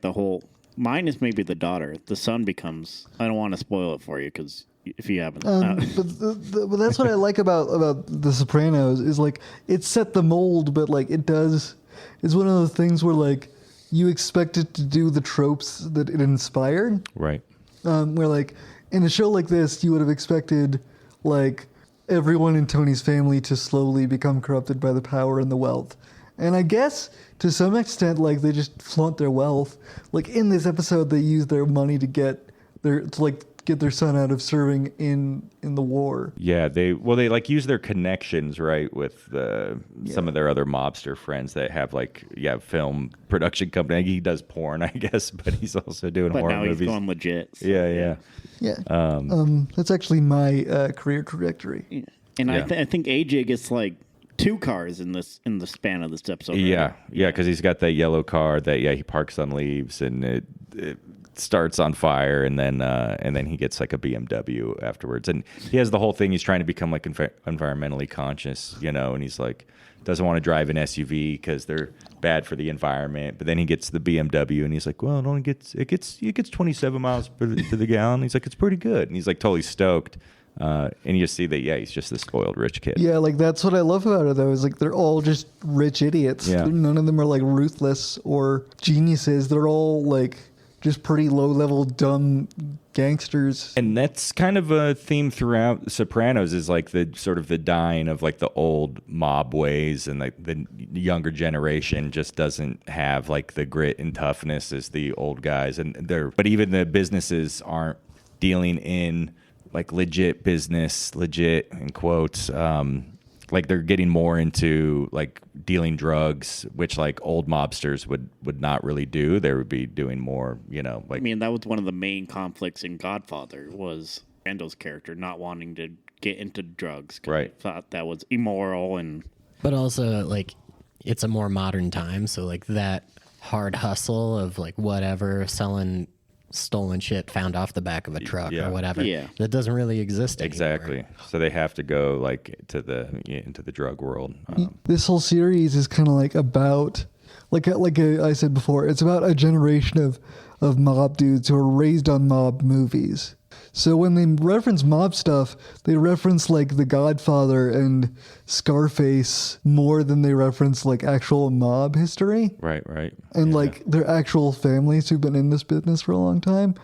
mine is maybe the daughter. The son becomes, I don't want to spoil it for you because if you haven't. But that's what I like about The Sopranos is, like, it set the mold, but, like, it's one of those things where, like, you expect it to do the tropes that it inspired. Right. Where, like, in a show like this, you would have expected, like, everyone in Tony's family to slowly become corrupted by the power and the wealth. And I guess, to some extent, like, they just flaunt their wealth. Like, in this episode, they use their money to get their son out of serving in the war. Yeah, they like use their connections, right, with some of their other mobster friends that have film production company. He does porn, I guess, but he's also doing but horror now movies. he's going legit. So, Yeah. That's actually my career trajectory. yeah. And Yeah. I think AJ gets like 2 cars in the span of this episode. Right? Yeah, because he's got that yellow car that he parks on leaves and it starts on fire, and then he gets like a BMW afterwards, and he has the whole thing. He's trying to become like environmentally conscious, and he's like doesn't want to drive an SUV because they're bad for the environment. But then he gets the BMW, and he's like, well, it gets 27 miles to the gallon. He's like, it's pretty good, and he's like totally stoked. And you see that, he's just this spoiled rich kid. Yeah, like, that's what I love about it, though, is, like, they're all just rich idiots. Yeah. None of them are, like, ruthless or geniuses. They're all, like, just pretty low-level, dumb gangsters. And that's kind of a theme throughout Sopranos, is like the sort of the dying of like the old mob ways, and like the younger generation just doesn't have like the grit and toughness as the old guys. But even the businesses aren't dealing in like legit business, legit in quotes, like they're getting more into like dealing drugs, which like old mobsters would not really do. They would be doing more, like I mean, that was one of the main conflicts in Godfather was Randall's character not wanting to get into drugs. 'Cause Right. he thought that was immoral and But also, like, it's a more modern time, so like that hard hustle of like whatever selling stolen shit found off the back of a truck Yeah. or whatever. Yeah. That doesn't really exist anymore. exactly. So they have to go like into the drug world. This whole series is kind of like about, I said before, it's about a generation of mob dudes who are raised on mob movies. So when they reference mob stuff, they reference like The Godfather and Scarface more than they reference like actual mob history. Right. And Yeah. like their actual families who've been in this business for a long time,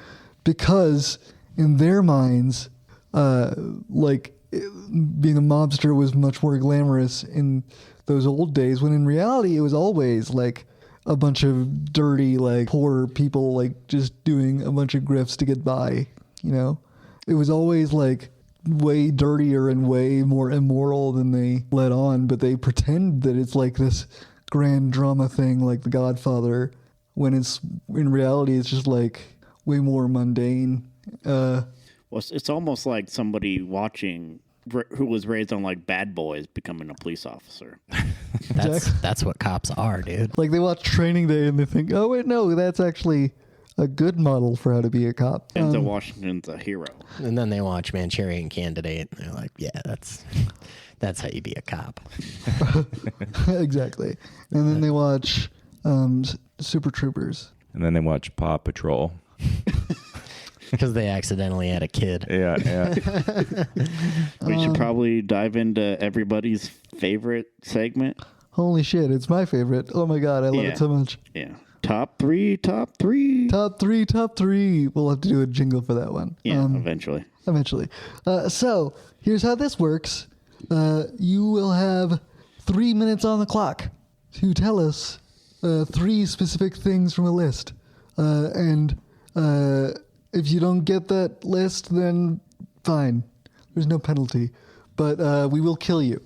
because in their minds, being a mobster was much more glamorous in those old days, when in reality it was always like a bunch of dirty, like poor people, like just doing a bunch of grifts to get by. It was always like way dirtier and way more immoral than they let on, but they pretend that it's like this grand drama thing like The Godfather, when it's in reality it's just like way more mundane. well, it's almost like somebody watching who was raised on like Bad Boys becoming a police officer. That's what cops are, dude. Like they watch Training Day and they think, oh wait, no, that's actually a good model for how to be a cop. Denzel Washington's a hero. And then they watch Manchurian Candidate and they're like, yeah, that's how you be a cop. Exactly. And then they watch Super Troopers. And then they watch Paw Patrol. Because they accidentally had a kid. Yeah. We should probably dive into everybody's favorite segment. Holy shit, it's my favorite. Oh my god, I love Yeah. it so much. Yeah. Top three. Top three. We'll have to do a jingle for that one. Yeah, eventually. Eventually. So here's how this works. You will have 3 minutes on the clock to tell us 3 specific things from a list. And if you don't get that list, then fine. There's no penalty. But we will kill you.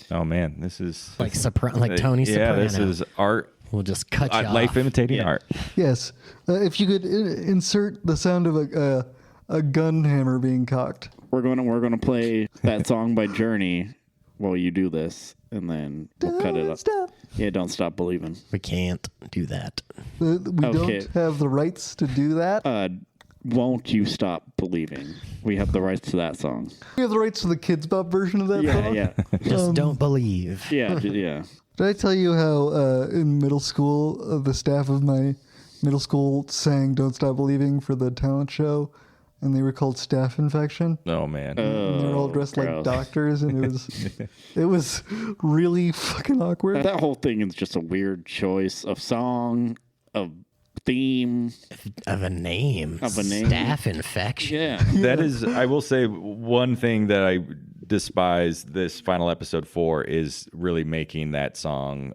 Oh man, this is Like Tony Soprano. Yeah, this is art. We'll just cut you Life off. imitating Yeah. art. Yes. If you could insert the sound of a gun hammer being cocked. We're gonna play that song by Journey while you do this, and then we'll cut it up. Stop. Yeah, Don't Stop Believing. We can't do that. We Okay. don't have the rights to do that. Won't You Stop Believing? We have the rights to that song. We have the rights to the Kids Bop version of that Yeah, song. yeah, Just don't believe. yeah, yeah. Did I tell you how in middle school, the staff of my middle school sang Don't Stop Believing for the talent show, and they were called Staff Infection? Oh man. And they were all dressed like gross. doctors, and it was really fucking awkward. That whole thing is just a weird choice of song, of theme. Of a name. Staph infection. Yeah. That is, I will say, one thing that I despise this final episode for is really making that song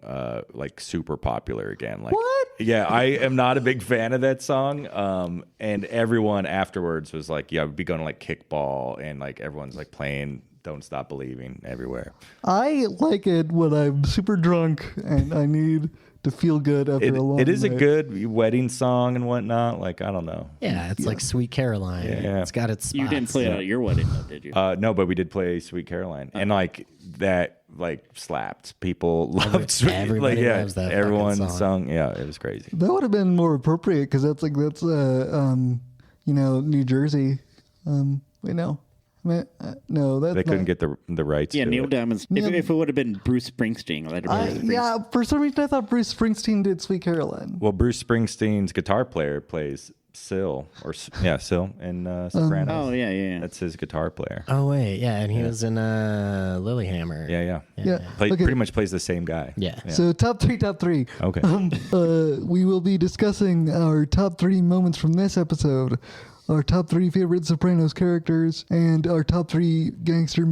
like super popular again. Like, What? Yeah, I am not a big fan of that song. And everyone afterwards was like, yeah, we'd be going to like kickball, and like everyone's like playing Don't Stop Believing everywhere. I like it when I'm super drunk and I need to feel good after a long It is a night. good wedding song and whatnot. Like, I don't know. Yeah, it's like Sweet Caroline. Yeah. It's got its spots. You didn't play it at your wedding, though, did you? No, but we did play Sweet Caroline, and like that, like slapped. People loved Sweet. everybody loves that fucking everyone song. sung. Yeah, it was crazy. That would have been more appropriate because that's New Jersey. Wait, no. No, that's They couldn't not- get the rights. Yeah, to Neil it. Diamond's. If it would have been Bruce Springsteen, that'd have been Bruce Yeah, for some reason I thought Bruce Springsteen did Sweet Caroline. Well, Bruce Springsteen's guitar player plays Syl, Syl in Sopranos. Oh, yeah, yeah, yeah. That's his guitar player. Oh, wait. Yeah, and he was in Lilyhammer. Yeah. Yeah. Okay. Okay. Pretty much plays the same guy. Yeah. So top three. Okay. We will be discussing our top 3 moments from this episode, our top 3 favorite Sopranos characters, and our top 3 gangster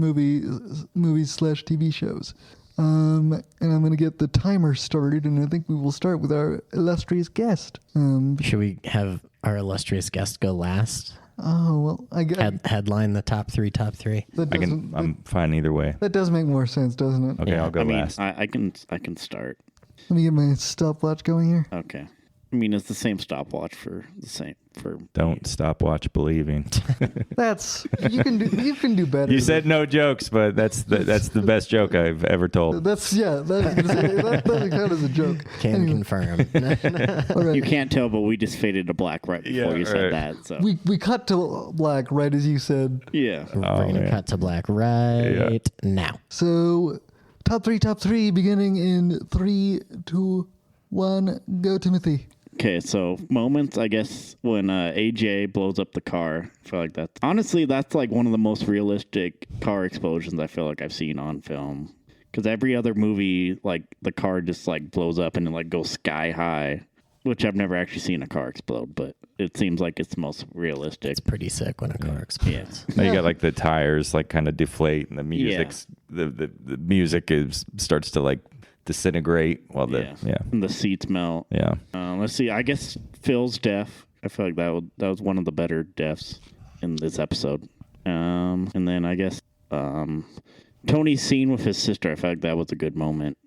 movies/TV shows. And I'm going to get the timer started, and I think we will start with our illustrious guest. Should we have our illustrious guest go last? Oh well, I get Headline the top three. that doesn't. I'm fine either way. That does make more sense, doesn't it? Okay, Yeah. I'll go I mean, last. I can start. Let me get my stopwatch going here. Okay. I mean, it's the same stopwatch for the same for. Don't stop watch believing. That's you can do better. You said no jokes, but that's the best joke I've ever told. That's that doesn't count as a joke. Can confirm. All right. You can't tell, but we just faded to black right before you said that. So We cut to black right as you said. yeah. We're gonna yeah. cut to black right now. So top three, beginning in 3, 2, 1, go Timothy. Okay, so moments, I guess, when AJ blows up the car. I feel like that's like one of the most realistic car explosions I feel like I've seen on film. Because every other movie, like the car just like blows up and it like goes sky high, which I've never actually seen a car explode, but it seems like it's the most realistic. It's pretty sick when a car explodes. Now you got like the tires like kind of deflate, and the music's the music starts to like disintegrate while And the seats melt. yeah. Let's see. I guess Phil's death. I feel like that was one of the better deaths in this episode. And then I guess Tony's scene with his sister. I feel like that was a good moment.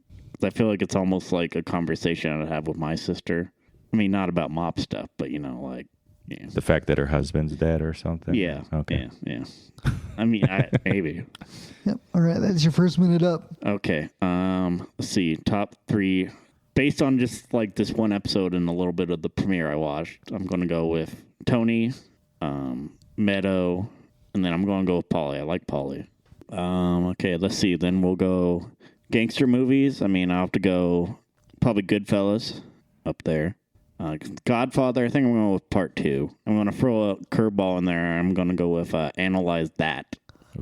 I feel like it's almost like a conversation I'd have with my sister. I mean, not about mob stuff, but like, yeah. The fact that her husband's dead or something. Yeah. Okay. Yeah. I mean, maybe. Yep. All right, that's your first minute up. Okay. Let's see. Top 3. Based on just like this one episode and a little bit of the premiere I watched, I'm going to go with Tony, Meadow, and then I'm going to go with Polly. I like Polly. Okay, let's see. Then we'll go gangster movies. I mean, I'll have to go probably Goodfellas up there. Godfather, I think I'm going to go with part 2. I'm going to throw a curveball in there. I'm going to go with Analyze That.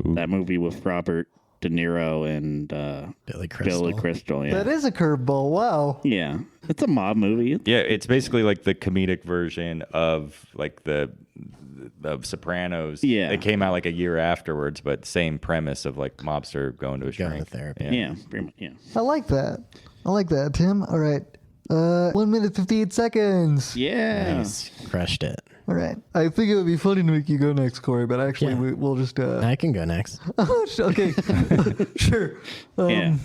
Ooh. That movie with Robert De Niro and Billy Crystal. Yeah. That is a curveball. Wow. Yeah. It's a mob movie. Yeah, it's basically like the comedic version of like the Sopranos. Yeah. It came out like a year afterwards, but same premise of like mobster going to a Going shrink. to therapy. Yeah. Pretty much, yeah. I like that, Tim. All right. 1 minute 58 seconds. Yeah. Nice. Crushed it. All right. I think it would be funny to make you go next, Corey, but actually Yeah. we'll just. I can go next. Okay. Sure. Yeah.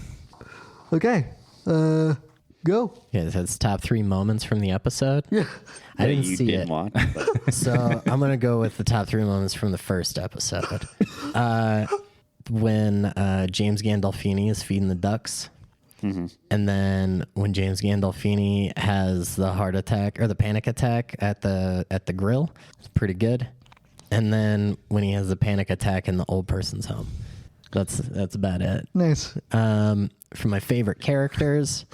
Okay. Go. Yeah, that's top 3 moments from the episode. Yeah. I didn't You see didn't it. watch, but So I'm going to go with the top 3 moments from the first episode. When James Gandolfini is feeding the ducks. Mm-hmm. And then when James Gandolfini has the heart attack or the panic attack at the grill, it's pretty good. And then when he has the panic attack in the old person's home, that's about it. Nice. For my favorite characters,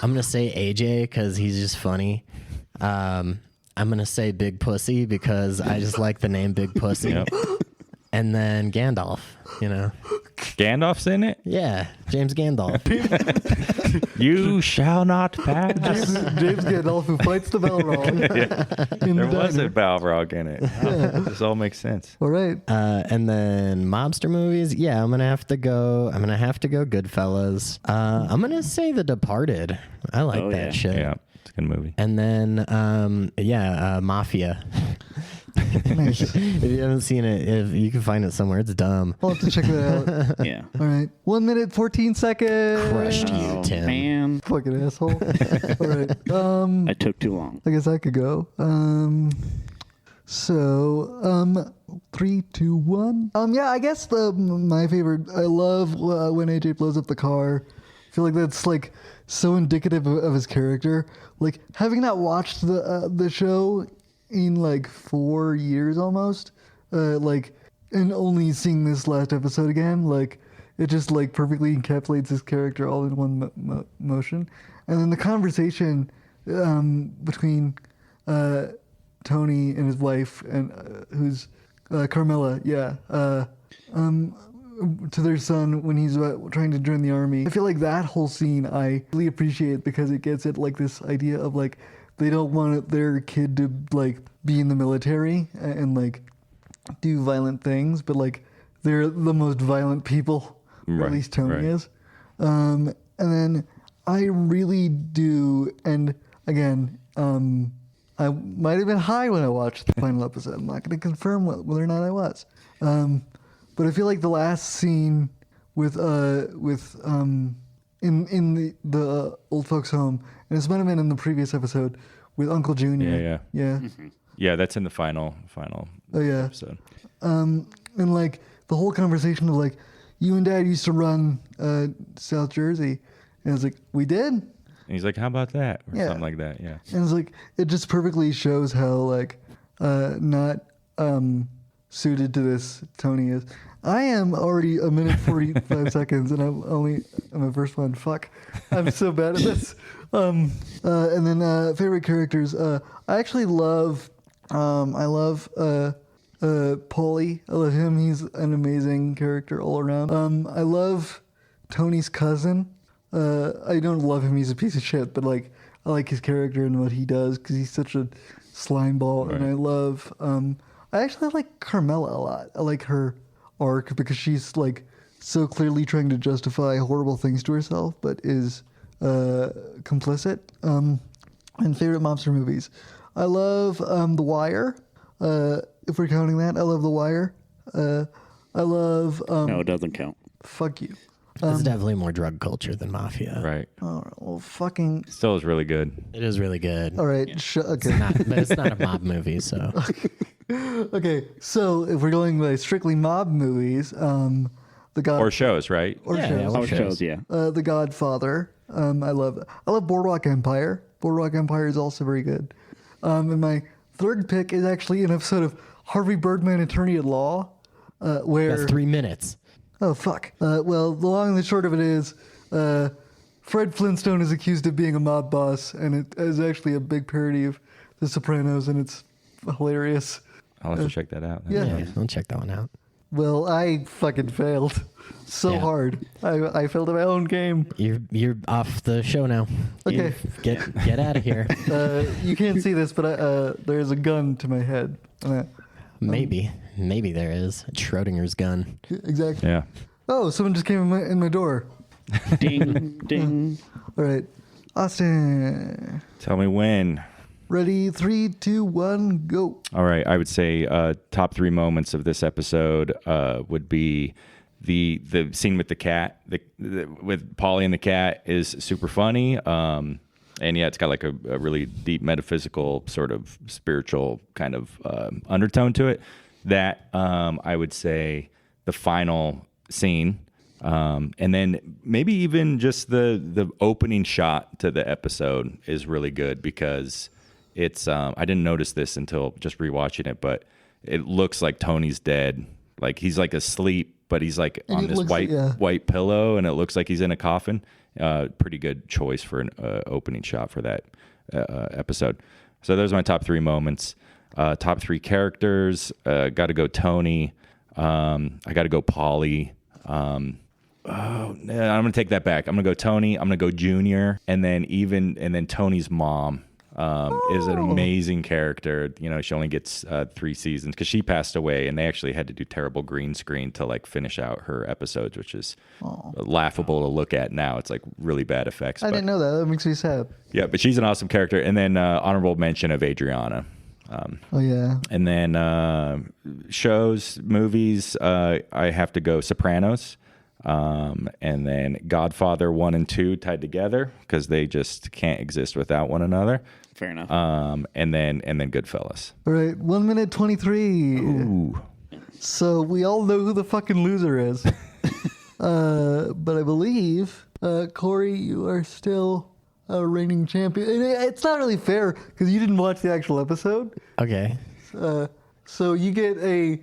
I'm gonna say AJ because he's just funny. I'm gonna say Big Pussy because I just like the name Big Pussy. Yep. And then Gandalf, Gandalf's in it? Yeah, James Gandalf. You shall not pass. James Gandalf who fights the Balrog. In There the was diner. a Balrog in it. This all makes sense. All right. And then mobster movies, yeah, I'm gonna have to go Goodfellas. I'm gonna say The Departed. I like Oh, that yeah. shit. Yeah, it's a good movie. And then Mafia. Nice. If you haven't seen it, if you can find it somewhere, it's dumb. I'll have to check that out. yeah. All right. 1 minute 14 seconds. Crushed you, Oh, Tim. man. Fucking asshole. All right. I took too long. I guess I could go. 3, 2, 1. Yeah, I guess my favorite. I love when AJ blows up the car. I feel like that's like so indicative of his character. Like having not watched the show in like 4 years almost, and only seeing this last episode again, like it just like perfectly encapsulates his character all in one motion. And then the conversation between Tony and his wife, and who's Carmela, to their son when he's trying to join the army. I feel like that whole scene I really appreciate because it gets at like this idea of like they don't want their kid to like be in the military and like do violent things, but like they're the most violent people, or at Right, least Tony right. is. And then I really do, and again, I might have been high when I watched the final episode. I'm not going to confirm whether or not I was. But I feel like the last scene with in the old folks' home, and this might have been in the previous episode with Uncle Junior. Yeah. Yeah, that's in the final Oh yeah. episode. And like the whole conversation of like, you and Dad used to run South Jersey, and it's like, we did. And he's like, how about that? Or Yeah. something like that, yeah. And it's like, it just perfectly shows how like not suited to this Tony is. I am already a minute 45 seconds, and I'm my first one. Fuck, I'm so bad at this. And then favorite characters. I actually love. I love Paulie. I love him. He's an amazing character all around. I love Tony's cousin. I don't love him. He's a piece of shit, but like I like his character and what he does because he's such a slime ball. Right. And I love. I actually like Carmela a lot. I like her arc because she's like so clearly trying to justify horrible things to herself, but is complicit. And favorite mobster movies. I love The Wire. If we're counting that, I love The Wire. I love. No, it doesn't count. Fuck you. It's definitely more drug culture than Mafia. Right. Oh, well, fucking. Still is really good. It is really good. All right. Okay. But it's not a mob movie, so. Okay. So if we're going by strictly mob movies, the God Or shows, right? or Yeah, shows, yeah, Oh, shows, yeah. The Godfather. I love Boardwalk Empire. Boardwalk Empire is also very good. And my third pick is actually an episode of Harvey Birdman, Attorney at Law, where That's 3 minutes. oh fuck. Well, the long and the short of it is, Fred Flintstone is accused of being a mob boss, and it is actually a big parody of The Sopranos, and it's hilarious. I'll have to check that out. Yeah. Yeah, I'll check that one out. Well, I fucking failed so Yeah. hard. I failed at my own game. You're off the show now. Okay. Get out of here. You can't see this, but there's a gun to my head. Maybe there is Schrodinger's gun. Exactly. Yeah. Oh, someone just came in my door. Ding, ding. All right, Austin. Tell me when. Ready? 3, 2, 1, go. All right. I would say top 3 moments of this episode would be the scene with the cat. With Polly and the cat is super funny. And yeah, it's got like a really deep metaphysical sort of spiritual kind of undertone to it. That I would say the final scene. And then maybe even just the opening shot to the episode is really good because it's I didn't notice this until just rewatching it, but it looks like Tony's dead. Like he's like asleep, but he's like And on it this looks- white yeah. white pillow, and it looks like he's in a coffin. Pretty good choice for an opening shot for that episode. So those are my top 3 moments. Top 3 characters. Got to go Tony. I got to go Polly. I'm gonna take that back. I'm gonna go Tony. I'm gonna go Junior, and then Tony's mom is an amazing character. You know, she only gets 3 seasons because she passed away, and they actually had to do terrible green screen to like finish out her episodes, which is laughable to look at now. It's like really bad effects. I but- didn't know that. That makes me sad. Yeah, but she's an awesome character. And then honorable mention of Adriana. Oh yeah. And then shows, movies, I have to go Sopranos. And then Godfather 1 and 2 tied together because they just can't exist without one another. Fair enough. And then Goodfellas. All right, 1 minute 23. Ooh. So we all know who the fucking loser is. But I believe, Corey, you are still a reigning champion. And it's not really fair because you didn't watch the actual episode. Okay. So you get a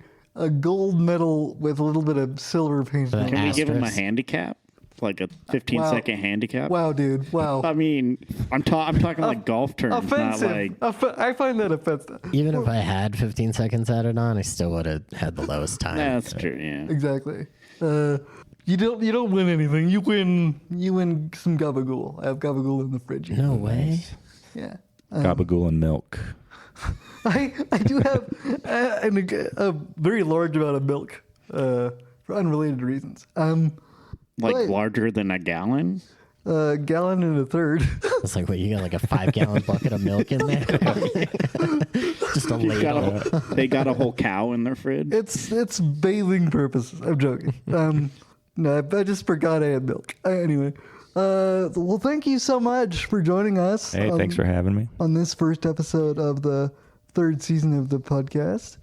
gold medal with a little bit of silver paint. So on Can it. we give him a asterisk. handicap? Like a 15-second handicap? Wow, dude. Wow. I mean, I'm talking like golf terms, Offensive. not like... I find that offensive. Even if I had 15 seconds added on, I still would have had the lowest time. That's true, yeah. Exactly. You don't win anything. You win some gabagool. I have gabagool in the fridge. No way. Yeah. Gabagool and milk. I do have a very large amount of milk for unrelated reasons. Like But- larger than a gallon? gallon and a third. It's like, what, you got like a 5-gallon bucket of milk in there? Just a ladle. They got a whole cow in their fridge. It's bathing purposes. I'm joking. No, I just forgot I had milk. Anyway, well, thank you so much for joining us. Hey, thanks for having me. On this first episode of the 3rd season of the podcast.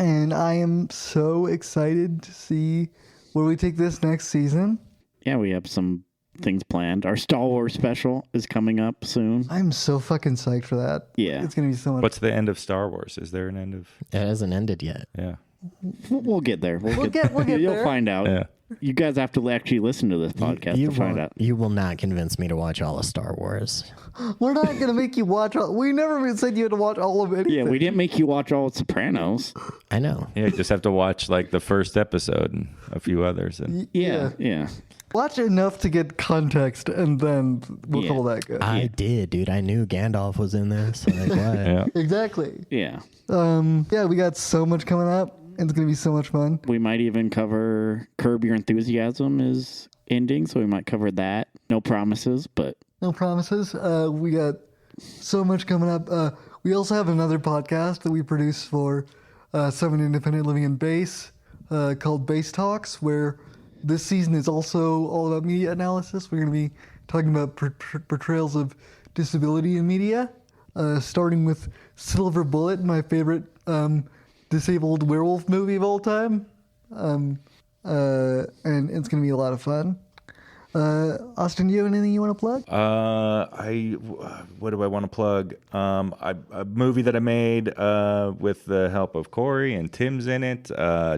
And I am so excited to see where we take this next season. Yeah, we have some things planned. Our Star Wars special is coming up soon. I'm so fucking psyched for that. Yeah. It's going to be so much. What's the end of Star Wars? Is there an end of? It hasn't ended yet. Yeah. We'll get there. We'll get You'll there. find out. Yeah. You guys have to actually listen to this podcast to find out. You will not convince me to watch all of Star Wars. We're not going to make you watch all. We never said you had to watch all of anything. Yeah, we didn't make you watch all of Sopranos. I know. Yeah, you just have to watch like the first episode and a few others. And Yeah. Watch enough to get context, and then we'll Yeah. call that good. I did, dude. I knew Gandalf was in this. Like, what? yeah. Exactly. Yeah. Yeah, we got so much coming up. It's going to be so much fun. We might even cover Curb Your Enthusiasm is ending, so we might cover that. No promises, but No promises. We got so much coming up. We also have another podcast that we produce for Seven Independent Living in Base called Base Talks, where this season is also all about media analysis. We're going to be talking about portrayals of disability in media, starting with Silver Bullet, my favorite disabled werewolf movie of all time. And it's going to be a lot of fun. Austin, do you have anything you want to plug? What do I want to plug? A movie that I made with the help of Corey and Tim's in it.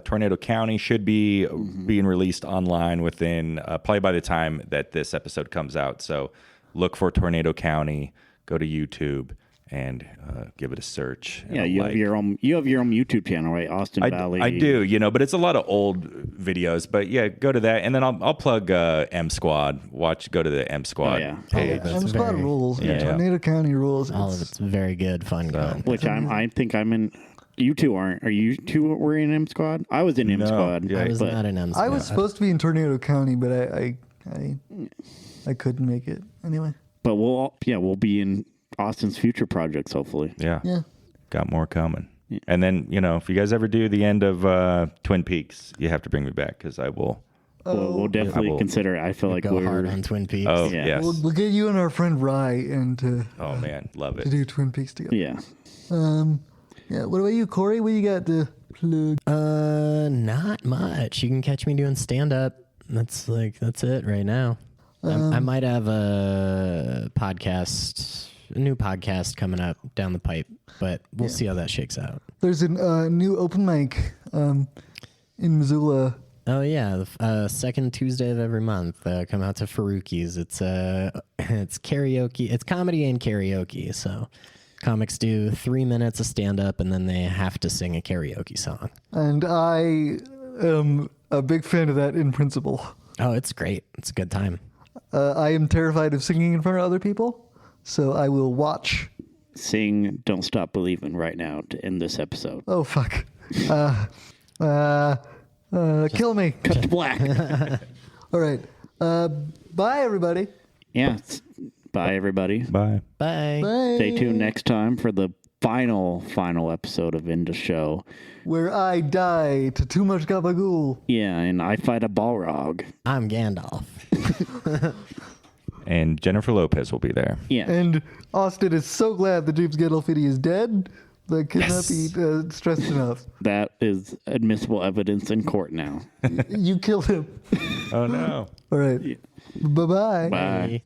Tornado County should be being released online within probably by the time that this episode comes out. So look for Tornado County. Go to YouTube and give it a search. yeah, you have your own YouTube channel, right? Austin Valley. I do, but it's a lot of old videos. But yeah, go to that, and then I'll plug M Squad. Go to the M Squad Oh, yeah. page. M Squad rules. Yeah. Tornado County rules. All of it's very good, fun content. Which I think I'm in. You two aren't. Are you two were in M Squad? I was in M No, Squad. yeah. I was but not an M. I was supposed to be in Tornado County, but I couldn't make it. Anyway. But we'll be in Austin's future projects, hopefully. Yeah. Yeah. Got more coming. And then, if you guys ever do the end of Twin Peaks, you have to bring me back because I will. We'll definitely will. consider it. I feel like Go we're hard on Twin Peaks. Oh, Yeah. yes. We'll get you and our friend Rye and to Oh, man. Love it. do Twin Peaks together. yeah. Yeah. What about you, Corey? What you got to plug? Not much. You can catch me doing stand up. That's it right now. I might have a new podcast coming up down the pipe, but we'll see how that shakes out. There's a new open mic in Missoula. Oh yeah, the second Tuesday of every month. Come out to Faruqi's. It's karaoke. It's comedy and karaoke. So comics do 3 minutes of stand up, and then they have to sing a karaoke song. And I am a big fan of that in principle. Oh, it's great. It's a good time. I am terrified of singing in front of other people, so I will watch. Sing "Don't Stop Believing" right now to end this episode. Oh fuck! Kill me. Cut to black. All right. Bye, everybody. Yeah. Bye, everybody. Bye. Bye. Bye. Stay tuned next time for the final episode of End of Show. Where I die to too much gabagool. Yeah, and I fight a Balrog. I'm Gandalf. And Jennifer Lopez will be there. Yeah. And Austin is so glad that James Gandolfini is dead. That cannot be stressed enough. That is admissible evidence in court now. You killed him. Oh, no. All right. Bye-bye. Bye.